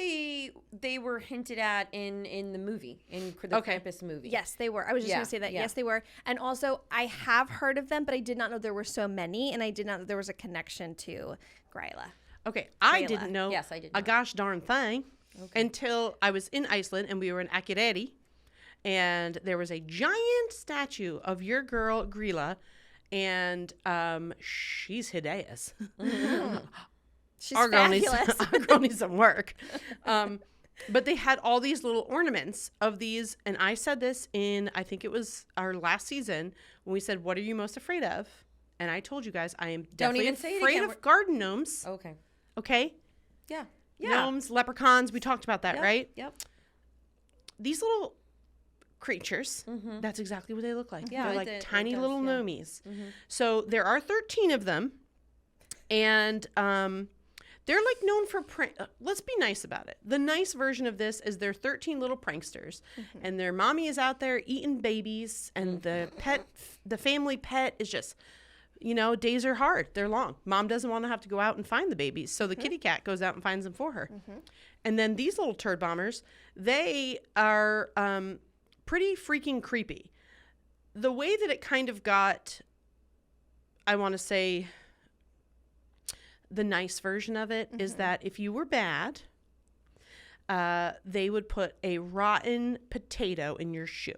they were hinted at in the movie, in the Krampus movie. Yes, they were. I was just going to say that. Yeah. Yes, they were. And also, I have heard of them, but I did not know there were so many, and I did not know there was a connection to Gryla. Okay, I didn't know yes, I did a gosh darn thing until I was in Iceland, and we were in Akureyri, and there was a giant statue of your girl, Gryla, and she's hideous. She's fabulous. Our girl needs some work. But they had all these little ornaments of these. And I said this in, I think it was our last season, when we said, what are you most afraid of? And I told you guys, I am definitely afraid of garden gnomes. Okay. Okay? Yeah. Gnomes, leprechauns. We talked about that, right? Yep. These little creatures, that's exactly what they look like. Yeah, they're like tiny little gnomies. So there are 13 of them. And they're like known for let's be nice about it. The nice version of this is they're 13 little pranksters, and their mommy is out there eating babies, and the family pet is just days are hard. They're long. Mom doesn't want to have to go out and find the babies. So the kitty cat goes out and finds them for her. And then these little turd bombers, they are pretty freaking creepy. The way that it kind of got, I want to say, the nice version of it is that if you were bad, they would put a rotten potato in your shoe.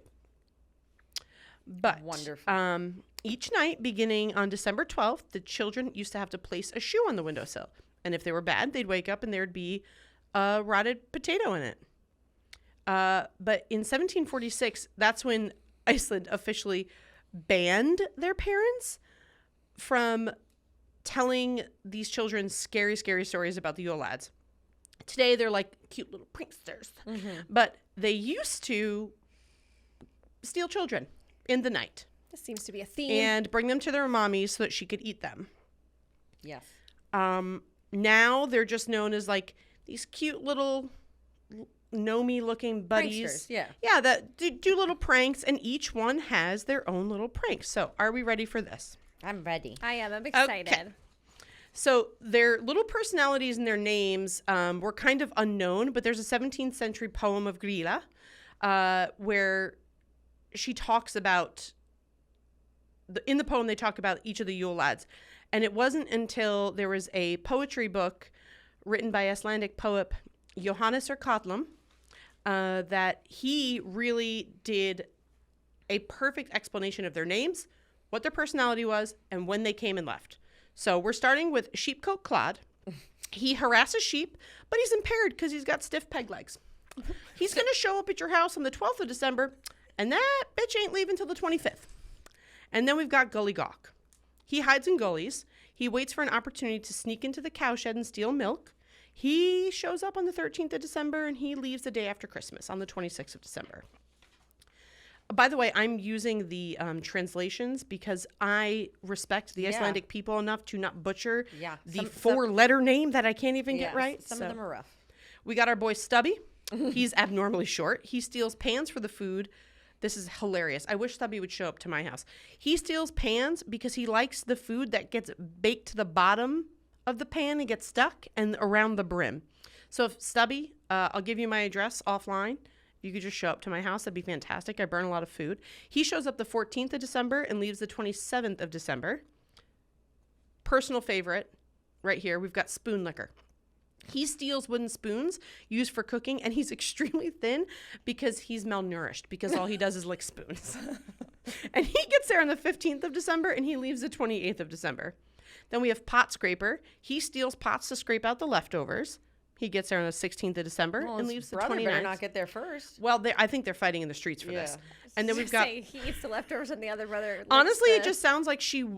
But wonderful. Each night, beginning on December 12th, the children used to have to place a shoe on the windowsill. And if they were bad, they'd wake up and there would be a rotted potato in it. But in 1746, that's when Iceland officially banned their parents from telling these children scary, scary stories about the Yule lads. Today, they're like cute little pranksters. But they used to steal children in the night. This seems to be a theme. And bring them to their mommies so that she could eat them. Yes. Now they're just known as like these cute little gnomey looking buddies. Pranksters, yeah. Yeah, that do little pranks, and each one has their own little prank. So are we ready for this? I'm ready. I am. I'm excited. Okay. So their little personalities and their names were kind of unknown, but there's a 17th century poem of Gryla where she talks about, in the poem they talk about each of the Yule lads. And it wasn't until there was a poetry book written by Icelandic poet Johannes Kotlum that he really did a perfect explanation of their names, what their personality was, and when they came and left. So we're starting with Sheepcoat Clod. He harasses sheep, but he's impaired because he's got stiff peg legs. He's going to show up at your house on the 12th of December, and that bitch ain't leaving till the 25th. And then we've got Gully Gawk. He hides in gullies. He waits for an opportunity to sneak into the cowshed and steal milk. He shows up on the 13th of December, and he leaves the day after Christmas on the 26th of December. By the way, I'm using the translations because I respect the Icelandic people enough to not butcher the four-letter name that I can't even get right. Some of them are rough. We got our boy Stubby. He's abnormally short. He steals pans for the food. This is hilarious. I wish Stubby would show up to my house. He steals pans because he likes the food that gets baked to the bottom of the pan and gets stuck and around the brim. So if Stubby, I'll give you my address offline. You could just show up to my house. That'd be fantastic. I burn a lot of food. He shows up the 14th of December and leaves the 27th of December. Personal favorite right here. We've got Spoon Liquor. He steals wooden spoons used for cooking, and he's extremely thin because he's malnourished because all he does is lick spoons. And he gets there on the 15th of December and he leaves the 28th of December. Then we have Pot Scraper. He steals pots to scrape out the leftovers. He gets there on the 16th of December and leaves the 29th. Better not get there first. Well, I think they're fighting in the streets for this. And then we've got... He eats the leftovers and the other brother... Honestly, it just sounds like she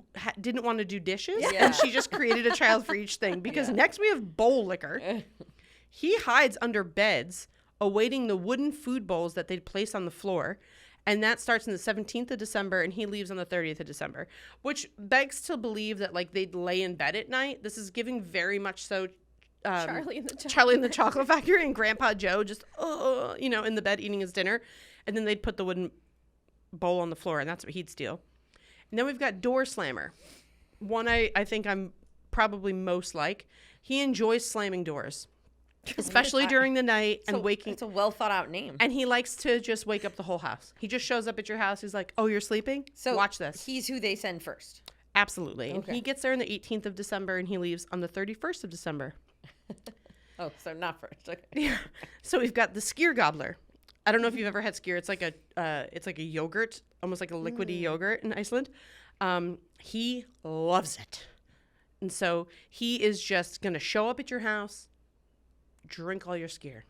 didn't want to do dishes. And she just created a child for each thing. Because next we have Bowl Liquor. He hides under beds, awaiting the wooden food bowls that they'd place on the floor. And that starts on the 17th of December, and he leaves on the 30th of December. Which begs to believe that, like, they'd lay in bed at night. This is giving very much so... Charlie and the Chocolate Factory and Grandpa Joe just, in the bed eating his dinner. And then they'd put the wooden bowl on the floor, and that's what he'd steal. And then we've got Door Slammer. One I think I'm probably most like. He enjoys slamming doors, especially during the night and waking. It's a well thought out name. And he likes to just wake up the whole house. He just shows up at your house. He's like, oh, you're sleeping? So watch this. He's who they send first. Absolutely. Okay. And he gets there on the 18th of December, and he leaves on the 31st of December. Oh, so not first. Okay. Yeah. So we've got the Skyr Gobbler. I don't know if you've ever had skyr. It's like a yogurt, almost like a liquidy yogurt in Iceland. He loves it. And so he is just going to show up at your house, drink all your skyr.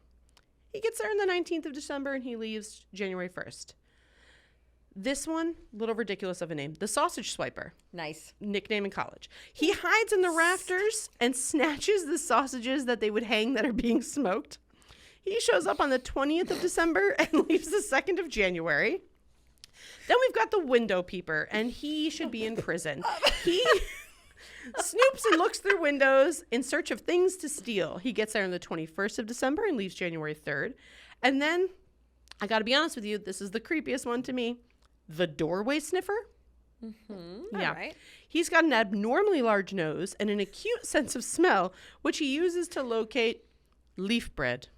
He gets there on the 19th of December and he leaves January 1st. This one, little ridiculous of a name. The Sausage Swiper. Nice. Nickname in college. He hides in the rafters and snatches the sausages that they would hang that are being smoked. He shows up on the 20th of December and leaves the 2nd of January. Then we've got the Window Peeper, and he should be in prison. He snoops and looks through windows in search of things to steal. He gets there on the 21st of December and leaves January 3rd. And then, I got to be honest with you, this is the creepiest one to me. The Doorway Sniffer. Yeah. All right. He's got an abnormally large nose and an acute sense of smell, which he uses to locate leaf bread.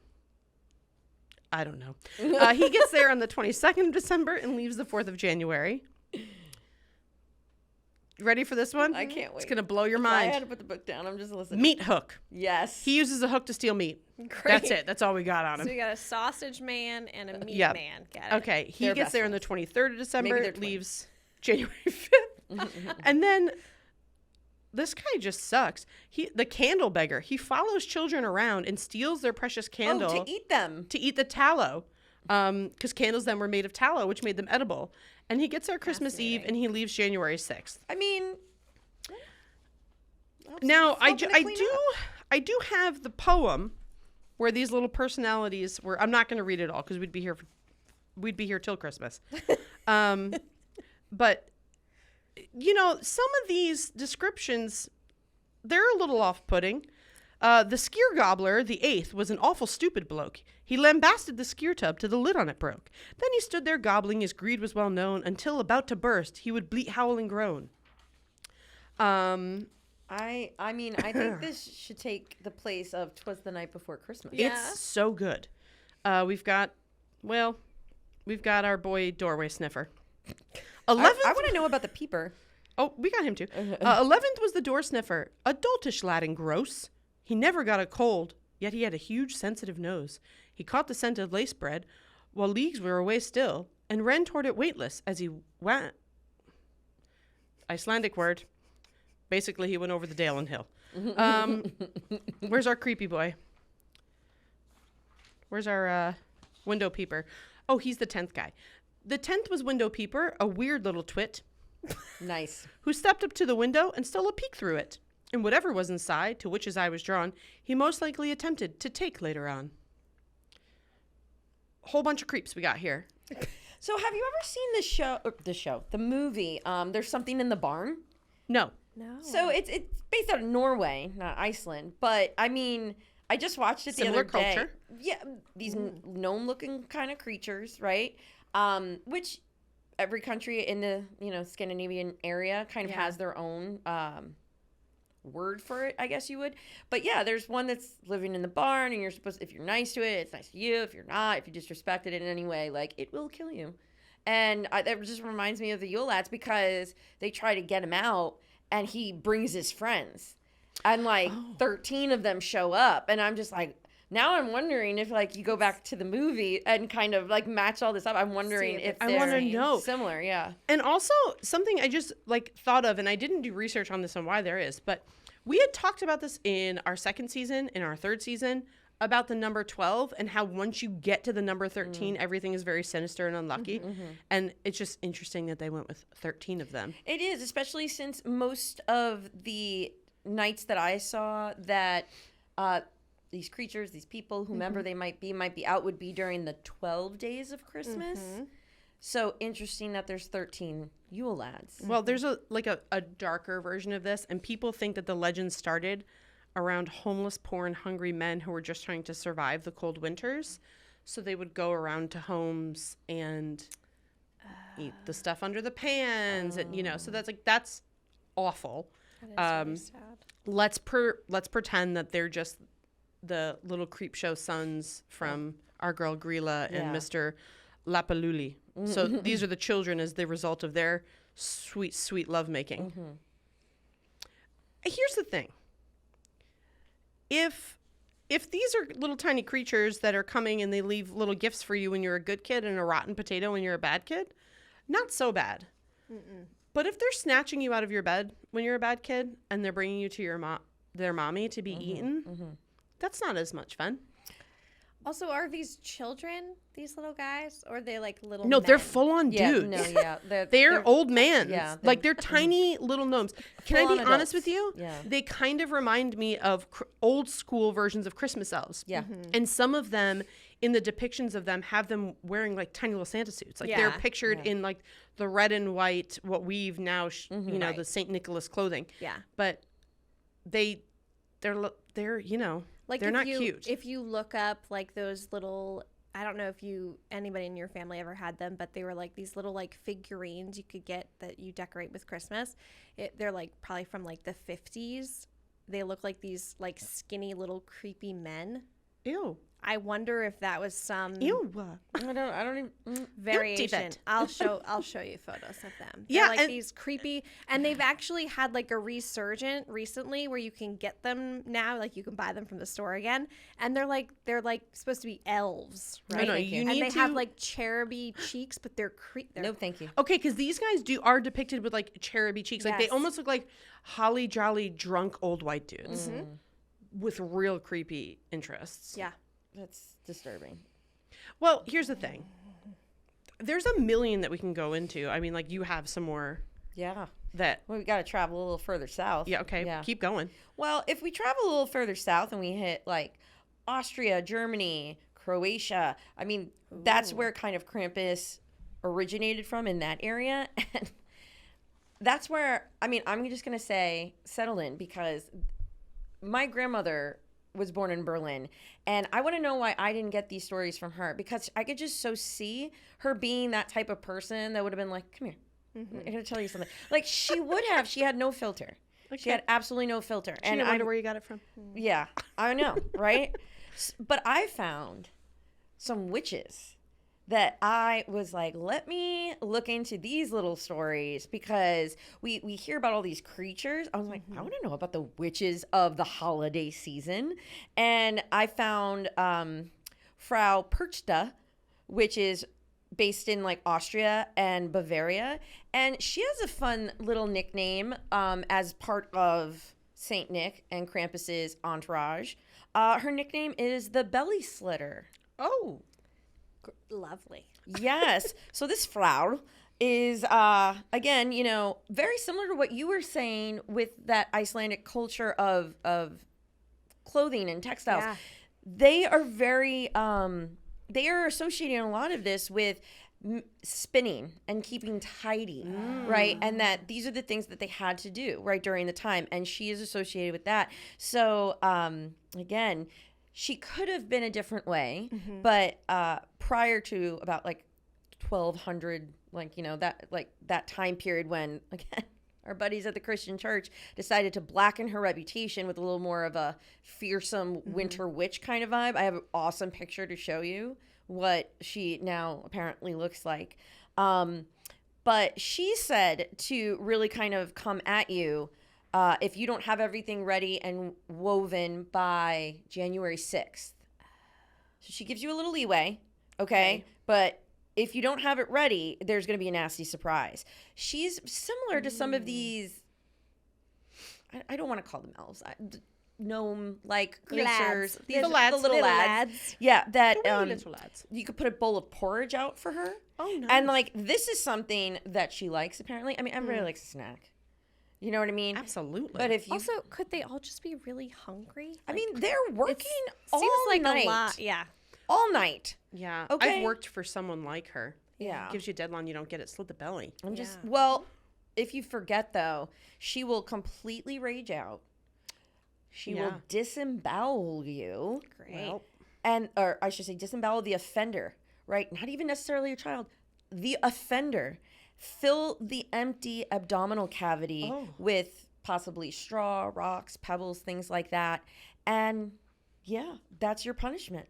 I don't know. He gets there on the 22nd of December and leaves the 4th of January. Ready for this one? I can't wait. It's going to blow your I mind. had to put the book down. I'm just listening. Meat hook. Yes. He uses a hook to steal meat. Great. That's it. That's all we got on So him. we got a sausage man and a meat Yep. man. Got it. Okay. He They're gets best there on the friends. 23rd of December. they're twins. Leaves January 5th. And then this guy just sucks. The candle beggar. He follows children around and steals their precious candle. to eat them. To eat the tallow. Because candles then were made of tallow, which made them edible. And he gets there Christmas Eve and he leaves January 6th. I mean, Now, I something to clean do have the poem where these little personalities were. I'm not going to read it all because we'd be here till Christmas. But some of these descriptions, they're a little off-putting. The skyr gobbler, the 8th, was an awful stupid bloke. He lambasted the skyr tub till the lid on it broke. Then he stood there gobbling, his greed was well known, until about to burst, he would bleat, howl, and groan. I mean, I think this should take the place of 'Twas the Night Before Christmas. Yeah. It's so good. We've got our boy Doorway Sniffer. 11th. I want to know about the peeper. Oh, we got him too. 11th was the door sniffer, a doltish lad and gross. He never got a cold, yet he had a huge sensitive nose. He caught the scent of lace bread, while leagues were away still, and ran toward it weightless as he went. Icelandic word. Basically, he went over the dale and hill. Where's our creepy boy? Where's our window peeper? Oh, he's the 10th guy. The 10th was window peeper, a weird little twit, Nice. who stepped up to the window and stole a peek through it. And whatever was inside, to which his eye was drawn, he most likely attempted to take later on. Whole bunch of creeps we got here. So, have you ever seen the movie? There's Something in the Barn. No. No. So it's based out of Norway, not Iceland. But I mean, I just watched it the Similar other day. culture. Yeah, these gnome-looking kind of creatures, right? Which every country in the Scandinavian area kind of has their own word for it, I guess you would. But yeah, there's one that's living in the barn, and you're supposed, if you're nice to it, it's nice to you. If you're not, if you disrespect it in any way, like, it will kill you. And that just reminds me of the Yule Lads, because they try to get him out, and he brings his friends, and 13 of them show up, and I'm just like, now I'm wondering if you go back to the movie and kind of match all this up. I'm wondering if I want to know. similar, yeah. And also something I just thought of, and I didn't do research on this on why there is, but we had talked about this in our second season, in our third season, about the number 12 and how once you get to the number 13, everything is very sinister and unlucky. And it's just interesting that they went with 13 of them. It is, especially since most of the nights that I saw that these creatures, these people, whomever they might be out, would be during the 12 days of Christmas. So interesting that there's 13 Yule Lads. Well, there's a darker version of this, and people think that the legend started around homeless, poor, and hungry men who were just trying to survive the cold winters. So they would go around to homes and eat the stuff under the pans, and so that's awful. That is really sad. Let's pretend that they're just the little creep show sons from our girl Gryla and Mr. Lapaluli. So these are the children as the result of their sweet, sweet lovemaking. Here's the thing. If these are little tiny creatures that are coming and they leave little gifts for you when you're a good kid and a rotten potato when you're a bad kid, not so bad. But if they're snatching you out of your bed when you're a bad kid and they're bringing you to their mommy to be eaten, that's not as much fun. Also, are these children, these little guys, or are they little No, men? they're full-on Yeah, dudes. no, yeah. They're old men. Yeah, they're tiny little gnomes. Can I Full-on be honest adults. with you? Yeah. They kind of remind me of old school versions of Christmas elves. Yeah. And some of them, in the depictions of them, have them wearing tiny little Santa suits. They're pictured in the red and white, what we've now, the St. Nicholas clothing. Yeah. But they're they're not cute. If you look up those little I don't know if anybody in your family ever had them, but they were like these little like figurines you could get that you decorate with Christmas. They're like probably from like the 50s. They look like these like skinny little creepy men. Ew. I wonder if that was some Ew. I don't even. variation. I'll show you photos of them. They're Yeah, like and- these creepy, and they've actually had like a resurgent recently where you can get them now, like you can buy them from the store again, and they're like supposed to be elves, right? No, Thank you you. need And they to have like cheruby cheeks, but they're No, thank you. Okay, because these guys are depicted with like cheruby cheeks. Like they Yes. almost look like holly jolly drunk old white dudes with real creepy interests. Yeah. That's disturbing. Well, here's the thing. There's a million that we can go into. I mean, like you have some more Yeah. that. Well, we got to travel a little further south. Yeah. Okay. Yeah. Keep going. Well, if we travel a little further south and we hit like Austria, Germany, Croatia, I mean, that's where kind of Krampus originated from in that area. And that's where, I mean, I'm just going to say settle in because my grandmother was born in Berlin. And I want to know why I didn't get these stories from her because I could just so see her being that type of person that would have been like, come here. I'm going to tell you something. Like she would have. She had no filter. She had absolutely no filter. And I wonder where you got it from. Yeah, I know, right? But I found some witches that I was like, let me look into these little stories because we hear about all these creatures. I was like, I want to know about the witches of the holiday season. And I found Frau Perchta, which is based in like Austria and Bavaria. And she has a fun little nickname as part of Saint Nick and Krampus's entourage. Her nickname is the Belly Slitter. Oh. Lovely. Yes. So this Frau is, again, you know, very similar to what you were saying with that Icelandic culture of clothing and textiles. Yeah. They are very, they are associating a lot of this with spinning and keeping tidy, right? And that these are the things that they had to do, right, during the time. And she is associated with that. So, again, she could have been a different way, but prior to about like 1200, like, you know, that time period when, again, our buddies at the Christian church decided to blacken her reputation with a little more of a fearsome winter witch kind of vibe. I have an awesome picture to show you what she now apparently looks like. But she said to really kind of come at you if you don't have everything ready and woven by January 6th. So she gives you a little leeway, okay? But if you don't have it ready, there's going to be a nasty surprise. She's similar to some of these, I don't want to call them elves, gnome-like creatures. Lads. These The are lads. the little Little lads. lads. Yeah, that Little lads. you could put a bowl of porridge out for her. Oh, nice. And like this is something that she likes apparently. I mean, everybody likes a snack. You know what I mean? Absolutely. But if you, Also, could they all just be really hungry? I mean, they're working all Seems like night. a lot. Yeah. All night. yeah, Okay. I've worked for someone like her. Yeah. Gives you a deadline, you don't get it, slit the belly. I'm just Yeah. well, if you forget though, she will completely rage out. She will Yeah. disembowel you. Great. Or I should say disembowel the offender, right? Not even necessarily a child. The offender. Fill the empty abdominal cavity with possibly straw, rocks, pebbles, things like that. And yeah, that's your punishment.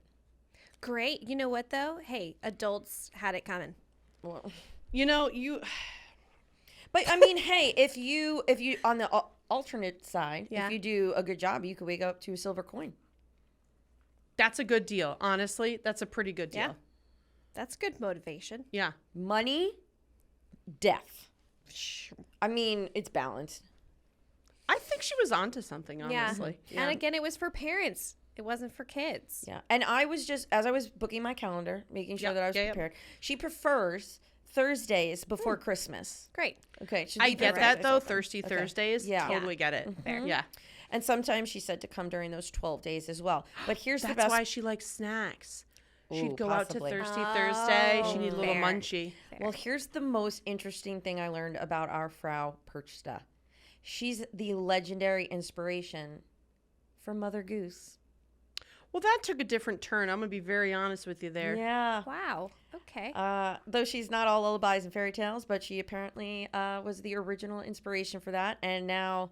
Great. You know what though? Hey, adults had it coming. Well, You know, you but I mean, hey, if you on the alternate side, Yeah. if you do a good job, you could wake up to a silver coin. that's a good deal. Honestly, that's a pretty good deal. Yeah. That's good motivation. Yeah. Money, death. I mean, it's balanced. I think she was onto something, honestly. Yeah. And again, it was for parents. It wasn't for kids. Yeah. And I was just, as I was booking my calendar, making sure Yep, that I was yep. prepared, she prefers Thursdays before Christmas. Great. Okay. she's I leaving get Thursdays that though. open. Thirsty Okay. Thursdays. Yeah. Totally get it. Yeah. And sometimes she said to come during those 12 days as well. But here's the That's best. why she likes snacks. She'd Ooh, go possibly. out to Thirsty Thursday. She need a little fair. munchie. Well, here's the most interesting thing I learned about our Frau Perchta. She's the legendary inspiration for Mother Goose. Well, that took a different turn. I'm going to be very honest with you there. Yeah. Wow. Okay. Though she's not all lullabies and fairy tales, but she apparently was the original inspiration for that. And now,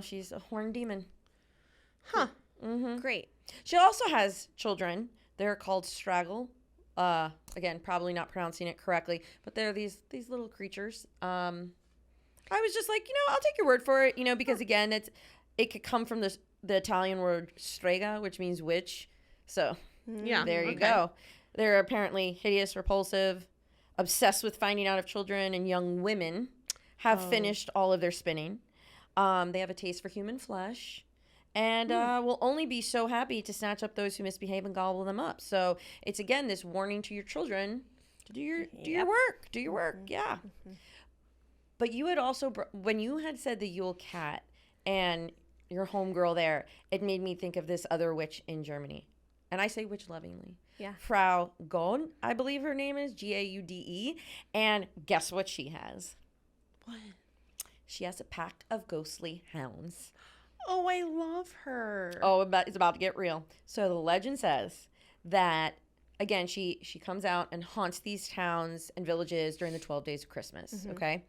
she's a horned demon. Huh. Mm-hmm. Great. She also has children. They're called straggle. Again, probably not pronouncing it correctly, but they're these little creatures. I was just like, I'll take your word for it, because again, it could come from the Italian word strega, which means witch. So Yeah. there you go. They're apparently hideous, repulsive, obsessed with finding out if children and young women have finished all of their spinning. They have a taste for human flesh. And will only be so happy to snatch up those who misbehave and gobble them up. So it's, again, this warning to your children to do your work. Do your work, yeah. But you had also, when you had said the Yule cat and your homegirl there, it made me think of this other witch in Germany. And I say witch lovingly. Yeah. Frau Gaude, I believe her name is, Gaude. And guess what she has? What? She has a pack of ghostly hounds. Oh, I love her. Oh, it's about to get real. So the legend says that, again, she comes out and haunts these towns and villages during the 12 days of Christmas, okay?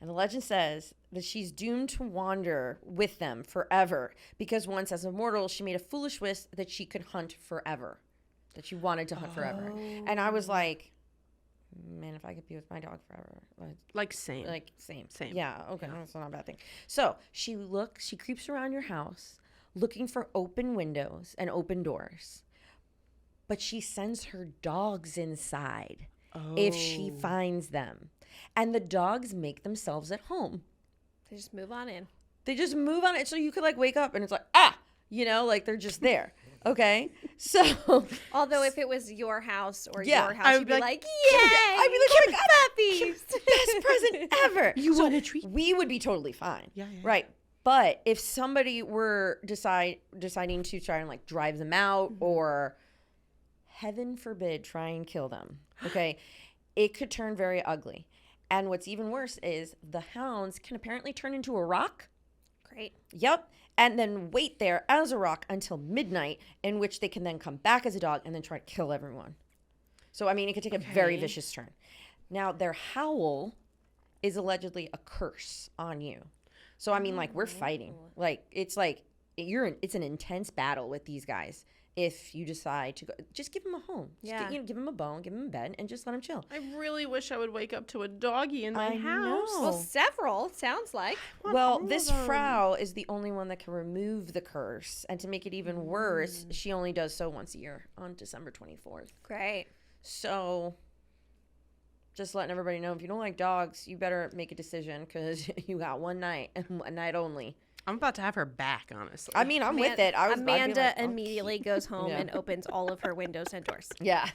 And the legend says that she's doomed to wander with them forever because once, as a mortal, she made a foolish wish that she could hunt forever, that she wanted to hunt forever. And I was like, man, if I could be with my dog forever. Same. Same. Yeah, okay, that's not a bad thing. So she creeps around your house looking for open windows and open doors. But she sends her dogs inside if she finds them. And the dogs make themselves at home. They just move on in. So you could wake up and it's like, they're just there. Okay, so Although if it was your house or Yeah, your house, I you'd would be be like, I'd be like, oh my God, puppies. best present ever. You want a treat? We would be totally fine. Yeah. Right. But if somebody were deciding to try and drive them out or, heaven forbid, try and kill them, okay, it could turn very ugly. And what's even worse is the hounds can apparently turn into a rock. Great. Yep. And then wait there as a rock until midnight, in which they can then come back as a dog and then try to kill everyone. So, it could take a very vicious turn. Now, their howl is allegedly a curse on you. So, we're fighting. It's an intense battle with these guys. If you decide to go, just give them a home. Give them a bone, give them a bed, and just let them chill. I really wish I would wake up to a doggy in my house. know. Well, several, sounds like. Well, this Frau is the only one that can remove the curse. And to make it even worse, she only does so once a year on December 24th. Great. So just letting everybody know, if you don't like dogs, you better make a decision because you got one night and one night only. I'm about to have her back, honestly. I'm with it. Amanda immediately goes home and opens all of her windows and doors. Yeah.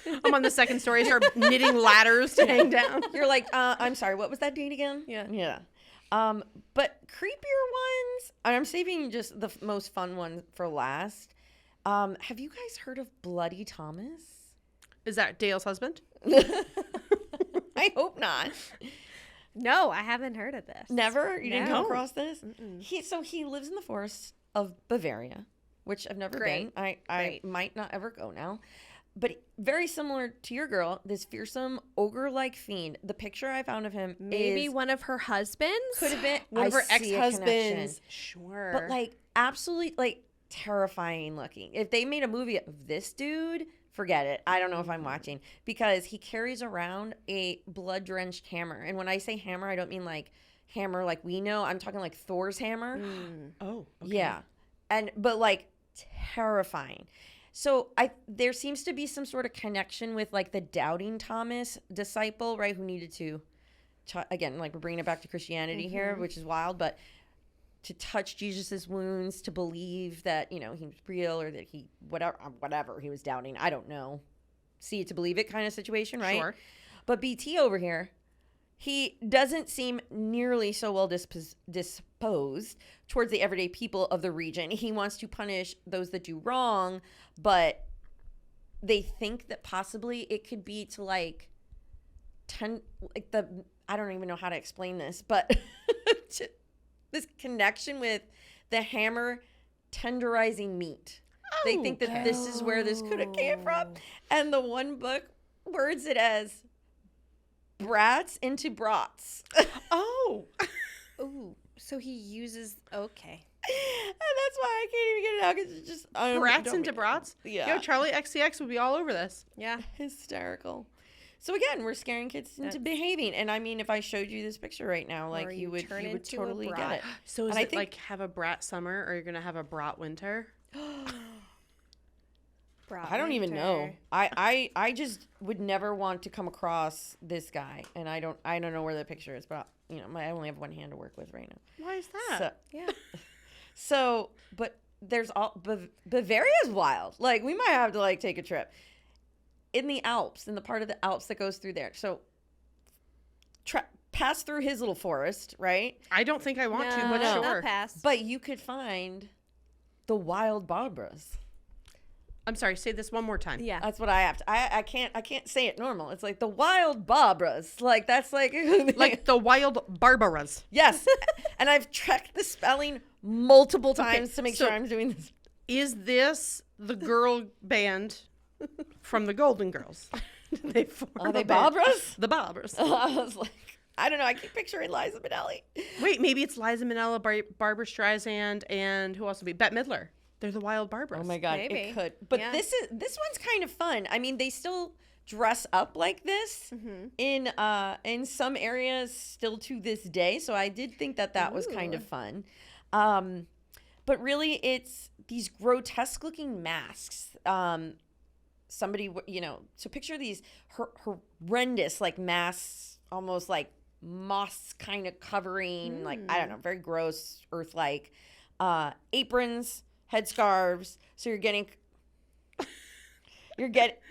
I'm on the second story, start knitting ladders to hang down. You're like, I'm sorry, what was that date again? Yeah. But creepier ones, and I'm saving just the most fun one for last. Have you guys heard of Bloody Thomas? Is that Dayelle's husband? I hope not. No, I haven't heard of this. Never? You didn't come No. across this? He lives in the forests of Bavaria, which I've never been. I might not ever go now. But very similar to your girl, this fearsome ogre-like fiend. The picture I found of him Maybe one of her husbands? could have been One of her I see a connection. ex-husbands. Sure. But absolutely terrifying looking. If they made a movie of this dude, forget it. I don't know if I'm watching because he carries around a blood-drenched hammer. And when I say hammer, I don't mean hammer like we know. I'm talking Thor's hammer. Oh, okay. Yeah. But terrifying. So there seems to be some sort of connection with the doubting Thomas disciple, right? Who needed to, again, we're bringing it back to Christianity here, which is wild, but to touch Jesus's wounds, to believe that, he was real or that he, whatever he was doubting. I don't know. See it to believe it kind of situation, right? Sure. But BT over here, he doesn't seem nearly so well disposed towards the everyday people of the region. He wants to punish those that do wrong, but they think that possibly it could be to I don't even know how to explain this, but this connection with the hammer tenderizing meat. They think that this is where this could have came from. And the one book words it as brats into brats. Oh. Ooh, so he uses okay. And that's why I can't even get it out because it's just Brats into brats? Yeah. Yo, Charlie XCX would be all over this. Yeah. Hysterical. So again, we're scaring kids into behaving. And I mean, if I showed you this picture right now, like you would totally get it. So is And I it think- like have a brat summer or you're going to have a brat winter? I don't even know. I just would never want to come across this guy, and I don't know where the picture is, but I only have one hand to work with right now. Why is that? So, Yeah. so but there's Bavaria's wild. Like we might have to like take a trip in the Alps, in the part of the Alps that goes through there. So pass through his little forest, right? I don't think I want to, but no. sure. Not pass. But you could find the wild Barbaras. I'm sorry, say this one more time. Yeah. That's what I have to. I can't say it normal. It's like the wild Barbaras. Like that's like Like the wild Barbaras. yes. And I've checked the spelling multiple times to make so- sure I'm doing this. Is this the girl band from the Golden Girls? They form Are a they band. Barbaras? The Barbaras. I was like, I don't know. I keep picturing Liza Minnelli. Wait, maybe it's Liza Minnelli, Barbara Streisand, and who else would be? Bette Midler. They're the wild Barbaras. Oh my god, Maybe. it could. But Yeah. this one's kind of fun. I mean, they still dress up like this in some areas still to this day. So I did think that was kind of fun. But really, it's these grotesque looking masks. Somebody, so picture these horrendous like masks, almost like moss kind of covering, like, I don't know, very gross, earth-like, aprons, headscarves. So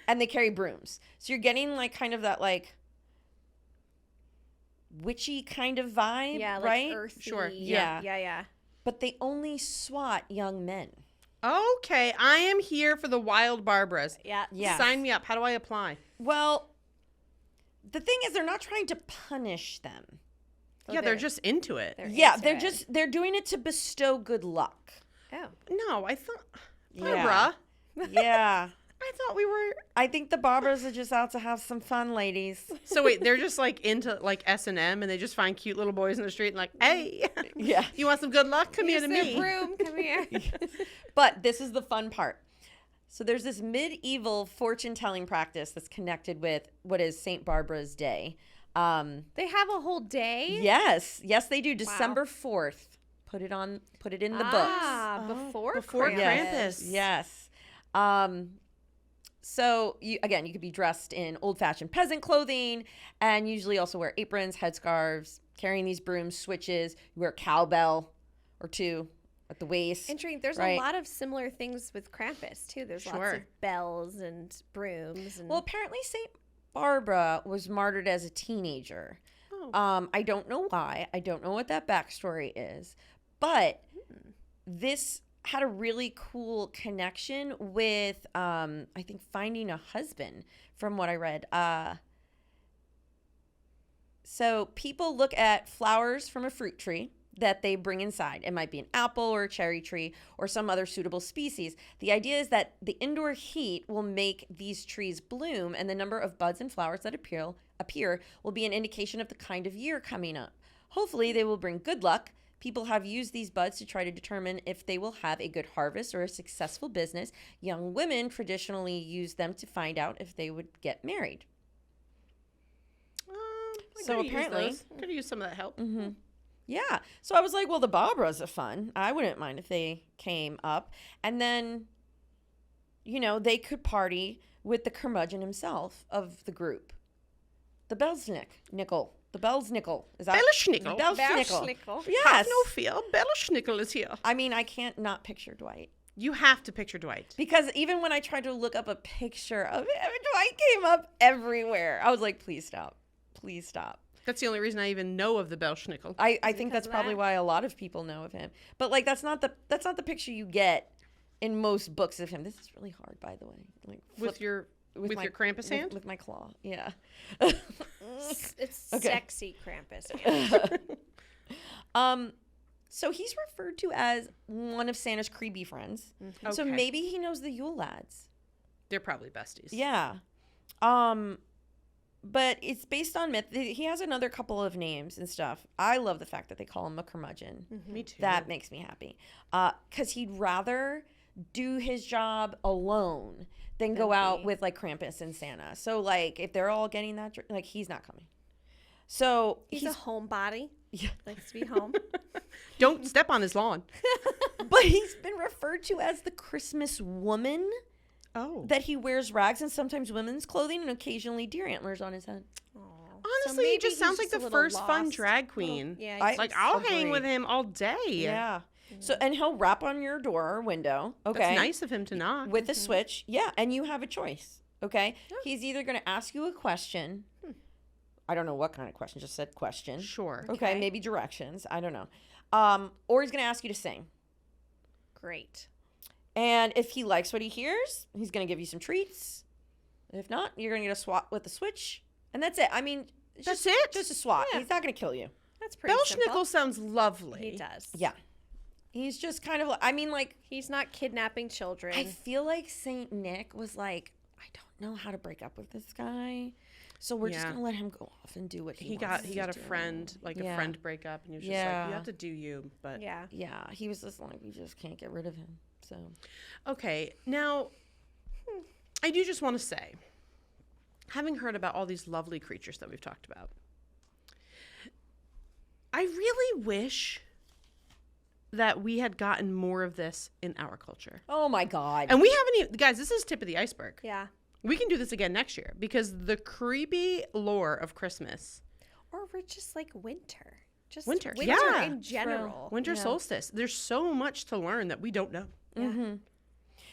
and they carry brooms. So you're getting like kind of that like witchy kind of vibe, Yeah, like right? earthy. Sure. Yeah. Yeah. But they only swat young men. Okay, I am here for the wild Barbaras. Yeah. Yes. Sign me up. How do I apply? Well, the thing is, they're not trying to punish them. Yeah, they're just into it. They're doing it to bestow good luck. Oh. No, I thought Yeah. Barbara. Yeah. I thought we were. I think the Barbaras are just out to have some fun, ladies. So wait, they're just like into like S&M, and they just find cute little boys in the street and like, hey, Yeah. you want some good luck? Come here Use to their me. broom. Come here. But this is the fun part. So there's this medieval fortune-telling practice that's connected with what is St. Barbara's Day. They have a whole day. Yes, they do. December 4th. Put it in the books. Ah, before Krampus. Yes. So you could be dressed in old-fashioned peasant clothing, and usually also wear aprons, headscarves, carrying these brooms, switches. You wear a cowbell or two at the waist. Interesting. There's right? a lot of similar things with Krampus too. There's lots Sure. of bells and brooms. And Well, apparently St. Barbara was martyred as a teenager. Oh. I don't know why. I don't know what that backstory is, but this had a really cool connection with, I think, finding a husband, from what I read. So people look at flowers from a fruit tree that they bring inside. It might be an apple or a cherry tree or some other suitable species. The idea is that the indoor heat will make these trees bloom, and the number of buds and flowers that appear will be an indication of the kind of year coming up. Hopefully, they will bring good luck. People have used these buds to try to determine if they will have a good harvest or a successful business. Young women traditionally use them to find out if they would get married. So apparently- could use some of that help. Yeah. So I was like, well, the Barbaras are fun. I wouldn't mind if they came up. And then, they could party with the curmudgeon himself of the group. The Belsnickel. The Belsnickel. Is that Belsnickel? Belsnickel. Yes. Have no fear. Belsnickel is here. I mean, I can't not picture Dwight. You have to picture Dwight. Because even when I tried to look up a picture of him, Dwight came up everywhere. I was like, please stop. Please stop. That's the only reason I even know of the Belsnickel. I think that's of probably that? why a lot of people know of him. But like that's not the picture you get in most books of him. This is really hard, by the way. Like With your Krampus hand? with my claw. Yeah. It's Okay. sexy Krampus. So he's referred to as one of Santa's creepy friends. Mm-hmm. So Okay. maybe he knows the Yule lads. They're probably besties. Yeah. But it's based on myth. He has another couple of names and stuff. I love the fact that they call him a curmudgeon. Me too. That makes me happy. Because he'd rather do his job alone than go out with like Krampus and Santa. So like if they're all getting that, like he's not coming. So He's a homebody. Yeah. Likes to be home. Don't step on his lawn. But he's been referred to as the Christmas woman. Oh. That he wears rags and sometimes women's clothing and occasionally deer antlers on his head. Honestly, he just sounds like the first fun drag queen. Yeah. Like, I'll hang with him all day. Yeah. So, and he'll rap on your door or window. Okay. That's nice of him to knock. With a switch. Yeah. And you have a choice. Okay. He's either going to ask you a question. I don't know what kind of question. Just said question. Sure. Okay. Maybe directions. I don't know. Or he's going to ask you to sing. Great. And if he likes what he hears, he's going to give you some treats. If not, you're going to get a swat with the switch. And that's it. I mean, That's it? Just a swat. Yeah. He's not going to kill you. That's pretty simple. Belschnickel sounds lovely. He does. Yeah. He's just kind of, I mean, like, He's not kidnapping children. I feel like Saint Nick was like, I don't know how to break up with this guy. So we're just Yeah. going to let him go off and do what he He wants got a to do. friend, like Yeah. a friend breakup, and he was just Yeah. like, you have to do you. But Yeah. Yeah. He was just like, we just can't get rid of him. So. Okay, now I do just want to say, having heard about all these lovely creatures that we've talked about, I really wish that we had gotten more of this in our culture. Oh my God. And we haven't even, guys, this is tip of the iceberg. Yeah. We can do this again next year because the creepy lore of Christmas, Or we're just like winter. Just Winter. winter Yeah. in general. winter solstice, there's so much to learn that we don't know. Yeah.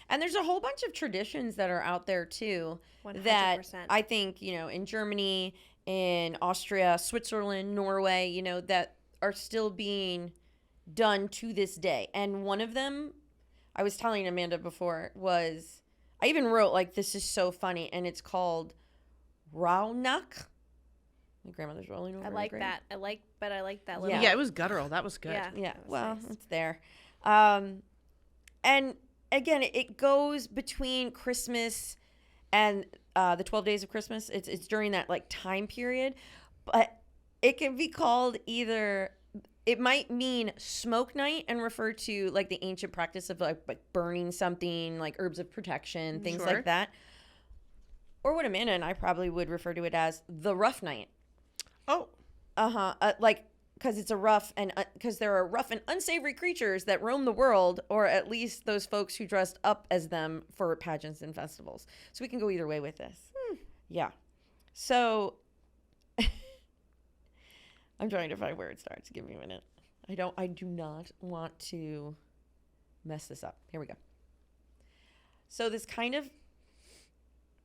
And there's a whole bunch of traditions that are out there too 100%. that I think, in Germany, in Austria, Switzerland, Norway, that are still being done to this day. And one of them, I was telling Amanda before, was, I even wrote like, this is so funny. And it's called Rauhnach. My grandmother's rolling over. I in like grave. that. I like that little. Yeah, it was guttural. That was good. Yeah. Yeah, That was well, nice. it's there. And again, it goes between Christmas and the 12 days of Christmas. It's during that like time period, but it can be called either. It might mean smoke night and refer to like the ancient practice of like burning something, like herbs of protection, things Sure. like that. Or what Amanda and I probably would refer to it as the rough night. Oh, Like, because it's a rough and because there are rough and unsavory creatures that roam the world, or at least those folks who dressed up as them for pageants and festivals. So we can go either way with this. Yeah. So I'm trying to find where it starts. Give me a minute. I do not want to mess this up. Here we go. So this kind of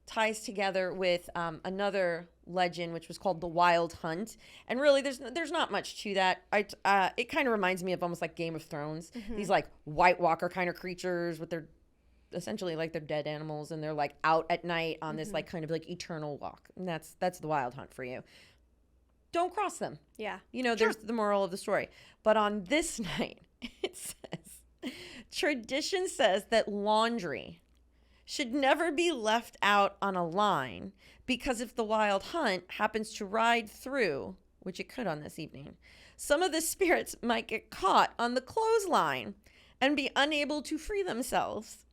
ties together with another legend, which was called the Wild Hunt, and really, there's not much to that. It kind of reminds me of almost like Game of Thrones. These like White Walker kind of creatures with their essentially like they're dead animals, and they're like out at night on this like kind of like eternal walk, and that's the Wild Hunt for you. Don't cross them. Yeah. There's the moral of the story. But on this night, it says, tradition says that laundry should never be left out on a line, because if the Wild Hunt happens to ride through, which it could on this evening, some of the spirits might get caught on the clothesline and be unable to free themselves.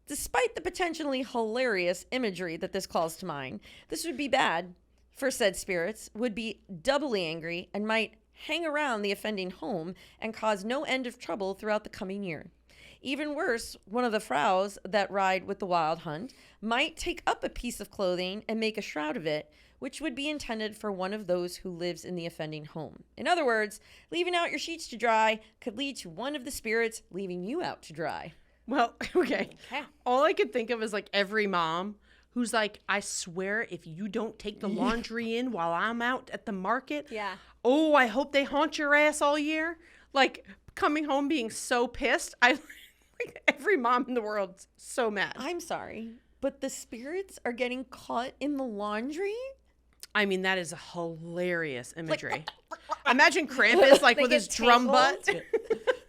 Despite the potentially hilarious imagery that this calls to mind, this would be bad for said spirits, would be doubly angry, and might hang around the offending home and cause no end of trouble throughout the coming year. Even worse, one of the fraus that ride with the Wild Hunt might take up a piece of clothing and make a shroud of it, which would be intended for one of those who lives in the offending home. In other words, leaving out your sheets to dry could lead to one of the spirits leaving you out to dry. well, okay. All I could think of is like every mom who's like, I swear if you don't take the laundry in while I'm out at the market, Yeah. oh, I hope they haunt your ass all year. Like coming home being so pissed. Like every mom in the world's so mad. I'm sorry, but the spirits are getting caught in the laundry? I mean, that is a hilarious imagery. Imagine Krampus like They with get his drum butt.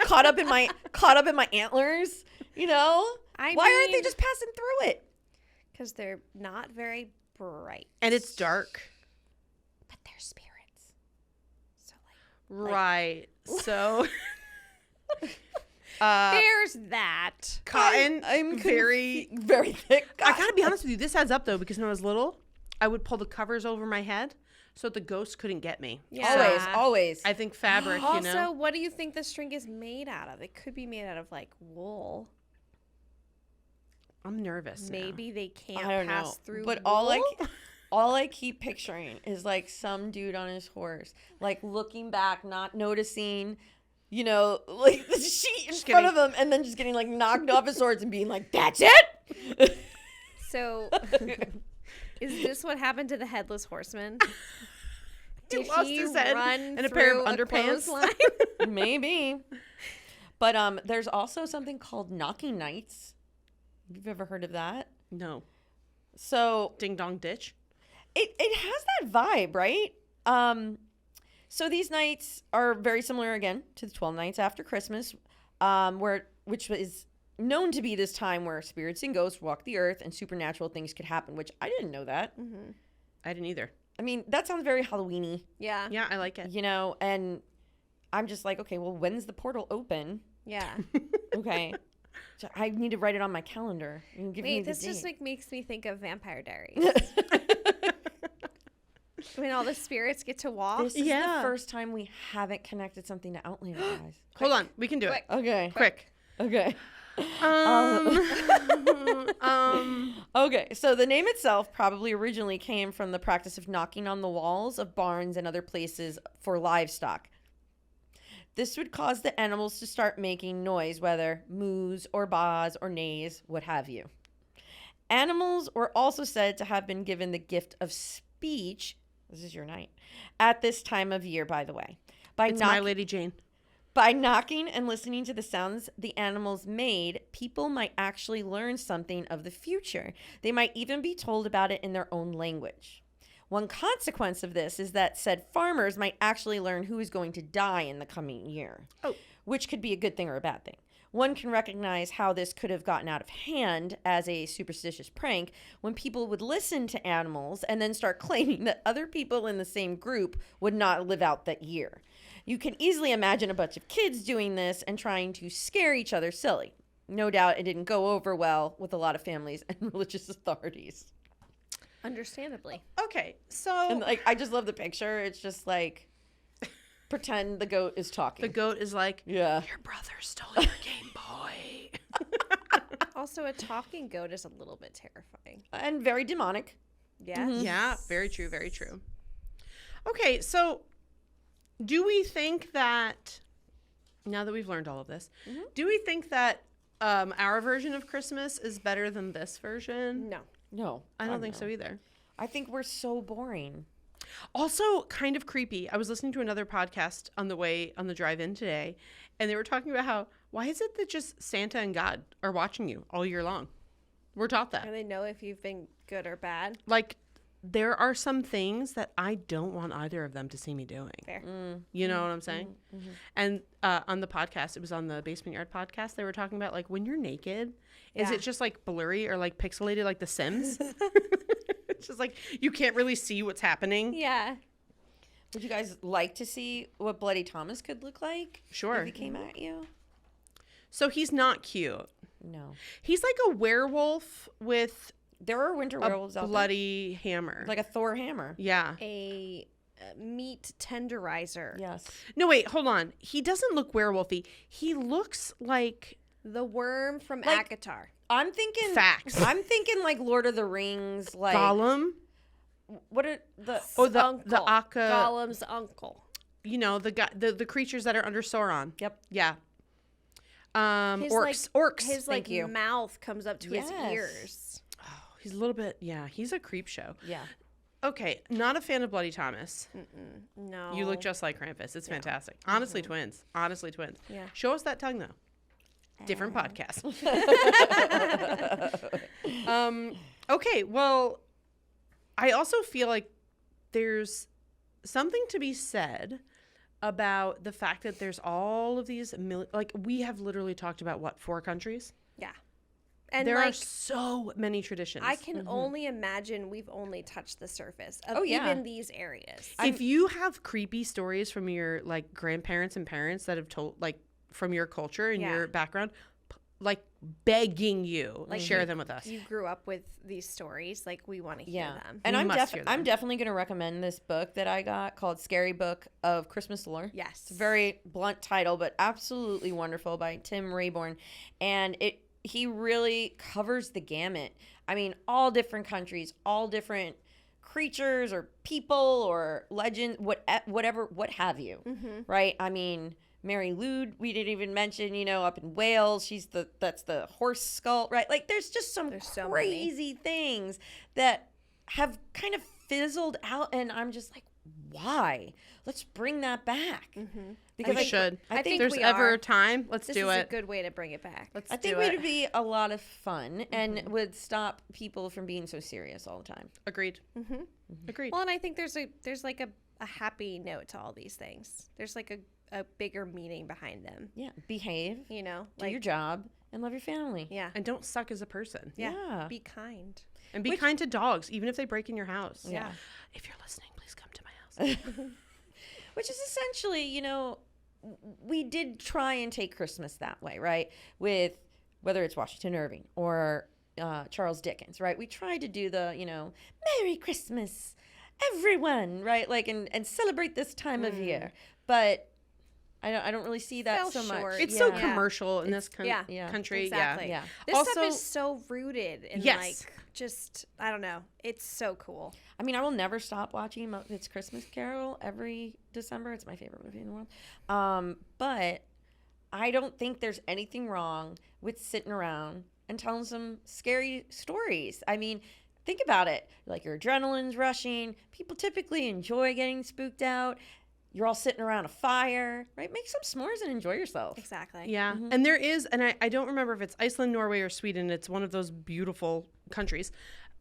caught up in my antlers, you know? I Why aren't they mean- just passing through it? Because they're not very bright. And it's dark. But they're spirits. So, like, Right. So there's that. cotton, I'm very very thick. I gotta be honest with you, this adds up though, because when I was little, I would pull the covers over my head so the ghost couldn't get me. Yeah. Always. I think fabric, Also, you know. what do you think the string is made out of? It could be made out of like wool. I'm nervous. now. Maybe they can't I don't pass know. through But wool. all I keep picturing is like some dude on his horse, like looking back, not noticing, you know, like the sheet in front of him, and then just getting like knocked off his horse and being like, "That's it." So, is this what happened to the headless horseman? He lost his head run and a pair of through underpants. clothesline? Maybe. But there's also something called knocking nights. Have you ever heard of that? No. So Ding dong ditch. it has that vibe, right? So these nights are very similar again to the 12 nights after Christmas, which is known to be this time where spirits and ghosts walk the earth and supernatural things could happen, which I didn't know that. Mm-hmm. I didn't either. I mean, that sounds very Halloween-y, Yeah. Yeah, I like it. you know, and I'm just like, okay, well, when's the portal open? Yeah. Okay. So I need to write it on my calendar. And give me Wait, the this just date. like makes me think of Vampire Diaries. When all the spirits get to walk. This is Yeah. the first time we haven't connected something to Outlander, guys. Hold on, we can do it. Okay. Quick. Okay. Um, Okay, so the name itself probably originally came from the practice of knocking on the walls of barns and other places for livestock. This would cause the animals to start making noise, whether moos or baas or neighs, what have you. Animals were also said to have been given the gift of speech. This is your night. At this time of year, by the way. it's My Lady Jane. By knocking and listening to the sounds the animals made, people might actually learn something of the future. They might even be told about it in their own language. One consequence of this is that said farmers might actually learn who is going to die in the coming year, which could be a good thing or a bad thing. One can recognize how this could have gotten out of hand as a superstitious prank when people would listen to animals and then start claiming that other people in the same group would not live out that year. You can easily imagine a bunch of kids doing this and trying to scare each other silly. No doubt it didn't go over well with a lot of families and religious authorities. Understandably. Okay, so And like, I just love the picture. It's just like, pretend the goat is talking. the goat is like, Yeah. your brother stole your Game Boy. Also, a talking goat is a little bit terrifying. And very demonic. Yeah. Yeah, very true, very true. Okay, so do we think that, now that we've learned all of this, do we think that our version of Christmas is better than this version? No. No. I don't God, think no. so either. I think we're so boring. Also, kind of creepy. I was listening to another podcast on the drive in today, and they were talking about how, why is it that just Santa and God are watching you all year long? We're taught that. And they know if you've been good or bad. Like, there are some things that I don't want either of them to see me doing. Fair. You know what I'm saying? And on the podcast, it was on the Basement Yard podcast, they were talking about, like, when you're naked, is Yeah. it just, like, blurry or, like, pixelated like The Sims? It's just, like, you can't really see what's happening. Yeah. Would you guys like to see what Bloody Thomas could look like? Sure. If he came at you? So he's not cute. No. He's like a werewolf with There are winter a werewolves out bloody hammer. there. Like a Thor hammer. Yeah. A meat tenderizer. Yes. No, wait, hold on. He doesn't look werewolfy. He looks like The worm from Like- Akatar. I'm thinking Facts. I'm thinking like Lord of the Rings, like Gollum. what are the Oh, the Uncle. Aka. Gollum's uncle. You know, the guy, the creatures that are under Sauron. Yep. Yeah. His, Orcs. like- Orcs. His Thank you. mouth comes up to his Yes. ears. Oh, he's a little bit. Yeah, he's a creep show. Yeah. Okay, not a fan of Bloody Thomas. No. You look just like Krampus. It's fantastic. Honestly, twins. Honestly, twins. Yeah. Show us that tongue though. Different podcast. Okay, well, I also feel like there's something to be said about the fact that there's all of these, like, we have literally talked about, what, 4 countries? Yeah. And there are like, so many traditions. I can only imagine we've only touched the surface of Oh, yeah. even these areas. If you have creepy stories from your, like, grandparents and parents that have told, like, from your culture and Yeah. your background, like, begging you, like, share them with us. You grew up with these stories, like, we want to hear them. And We I'm must hear them. I'm definitely going to recommend this book that I got called Scary Book of Christmas Lore. Yes. It's a very blunt title, but absolutely wonderful, by Tim Rayborn. And he really covers the gamut. I mean, all different countries, all different creatures or people or legends, whatever, what have you, right? I mean, Mari Lwyd, we didn't even mention, up in Wales, that's the horse skull, right? Like, there's just some so crazy things that have kind of fizzled out, and I'm just like, why? Let's bring that back. Because we should. I think if there's we ever are. a time, let's This do is it. a good way to bring it back. Let's I do think it. it would be a lot of fun and would stop people from being so serious all the time. Agreed. Agreed. Well, and I think there's like a happy note to all these things. There's like a bigger meaning behind them. Yeah, behave, You know, do like your job, and love your family. yeah, And don't suck as a person. Yeah. be kind. And be kind to dogs, even if they break in your house. Yeah. If you're listening, please come to my house. Which is essentially, we did try and take Christmas that way, right? With whether it's Washington Irving or Charles Dickens, right? We tried to do the, Merry Christmas, everyone, right? Like, and celebrate this time of year. But I don't really see that Fell so short. much. It's so Yeah. commercial in this yeah, country. Exactly. Yeah. This Also- stuff is so rooted in Yes. like just I don't know. It's so cool. I mean, I will never stop watching It's Christmas Carol every December. It's my favorite movie in the world. But I don't think there's anything wrong with sitting around and telling some scary stories. I mean, think about it. Like, your adrenaline's rushing. People typically enjoy getting spooked out. You're all sitting around a fire, right? Make some s'mores and enjoy yourself. Exactly. Yeah. And there is, and I don't remember if it's Iceland, Norway, or Sweden. It's one of those beautiful countries.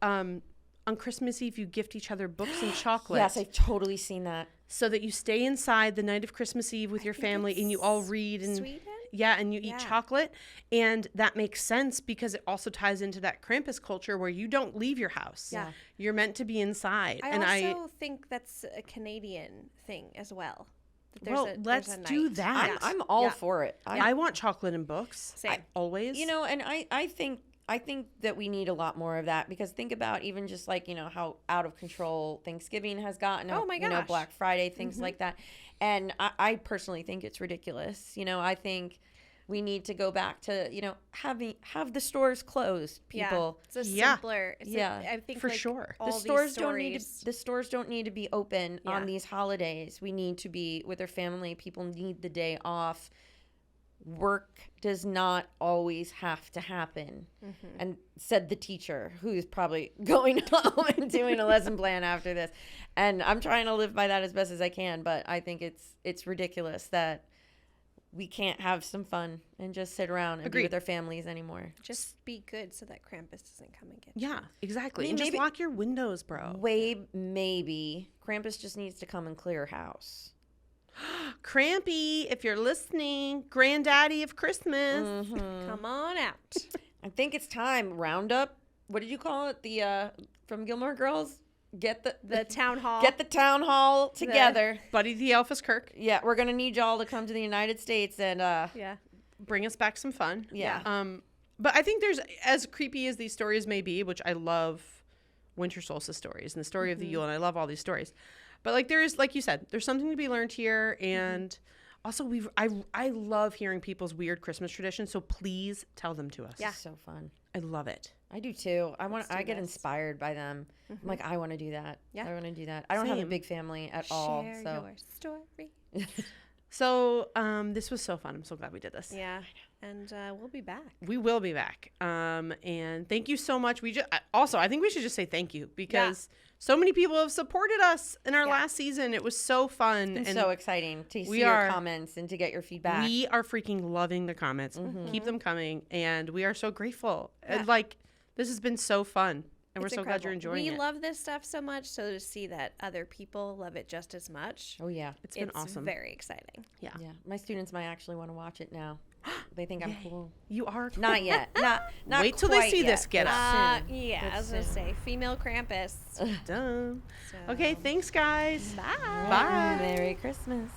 On Christmas Eve, you gift each other books and chocolate. Yes, I've totally seen that. So that you stay inside the night of Christmas Eve with your family and you all read and Sweden? yeah, and you eat Yeah. chocolate, and that makes sense because it also ties into that Krampus culture where you don't leave your house. Yeah. You're meant to be inside. I and also think that's a Canadian thing as well. That there's well, there's let's a do night. that. I'm all Yeah. for it. I want chocolate and books. Same. Always. And I think that we need a lot more of that, because think about even just like, how out of control Thanksgiving has gotten. Oh my gosh. Black Friday, things like that. And I personally think it's ridiculous. I think we need to go back to, have the stores closed. People. Yeah. It's a Yeah. simpler. It's Yeah. I think For like, sure. all The these stores don't need to be open Yeah. on these holidays. We need to be with their family. People need the day off. Work does not always have to happen. And said the teacher, who's probably going home and doing a lesson plan after this. And I'm trying to live by that as best as I can, but I think it's ridiculous that we can't have some fun and just sit around and Agreed. be with our families anymore. Just be good so that Krampus doesn't come and get you. Yeah, exactly. I mean, and just maybe- lock your windows, bro. Maybe Krampus just needs to come and clear house. Crampy, if you're listening, granddaddy of Christmas. Come on out. I think it's time. Roundup. What did you call it? The from Gilmore Girls. Get The town hall. get the town hall together. Buddy the Elfus Kirk, Yeah, we're gonna need y'all to come to the United States and Yeah. bring us back some fun. yeah. But I think there's, as creepy as these stories may be, which I love winter solstice stories and the story of the Yule, and I love all these stories. But like there is, like you said, there's something to be learned here, and also I love hearing people's weird Christmas traditions. So please tell them to us. Yeah. So fun. I love it. I do too. I do get this. inspired by them. I'm like, I want to do that. Yeah. I want to do that. I don't have a Same. big family at all. Share So your story. So this was so fun. I'm so glad we did this. Yeah. And we'll be back. We will be back. And thank you so much. I think we should just say thank you because so many people have supported us in our last season. It was so fun. it's and so exciting to see we your are- comments and to get your feedback. we are freaking loving the comments. Keep them coming. And we are so grateful. And like, this has been so fun. And we're It's so glad you're incredible. enjoying it. We love this stuff so much, so to see that other people love it just as much, Oh yeah. It's been awesome. very exciting. Yeah. Yeah. My students might actually want to watch it now. They think I'm cool. You are cool. Not yet. Not Wait till they quite see yet, this get but up. soon. Yeah, But I was going to soon. say, female Krampus. Done. So- Okay, thanks, guys. Bye. Bye. Merry Christmas.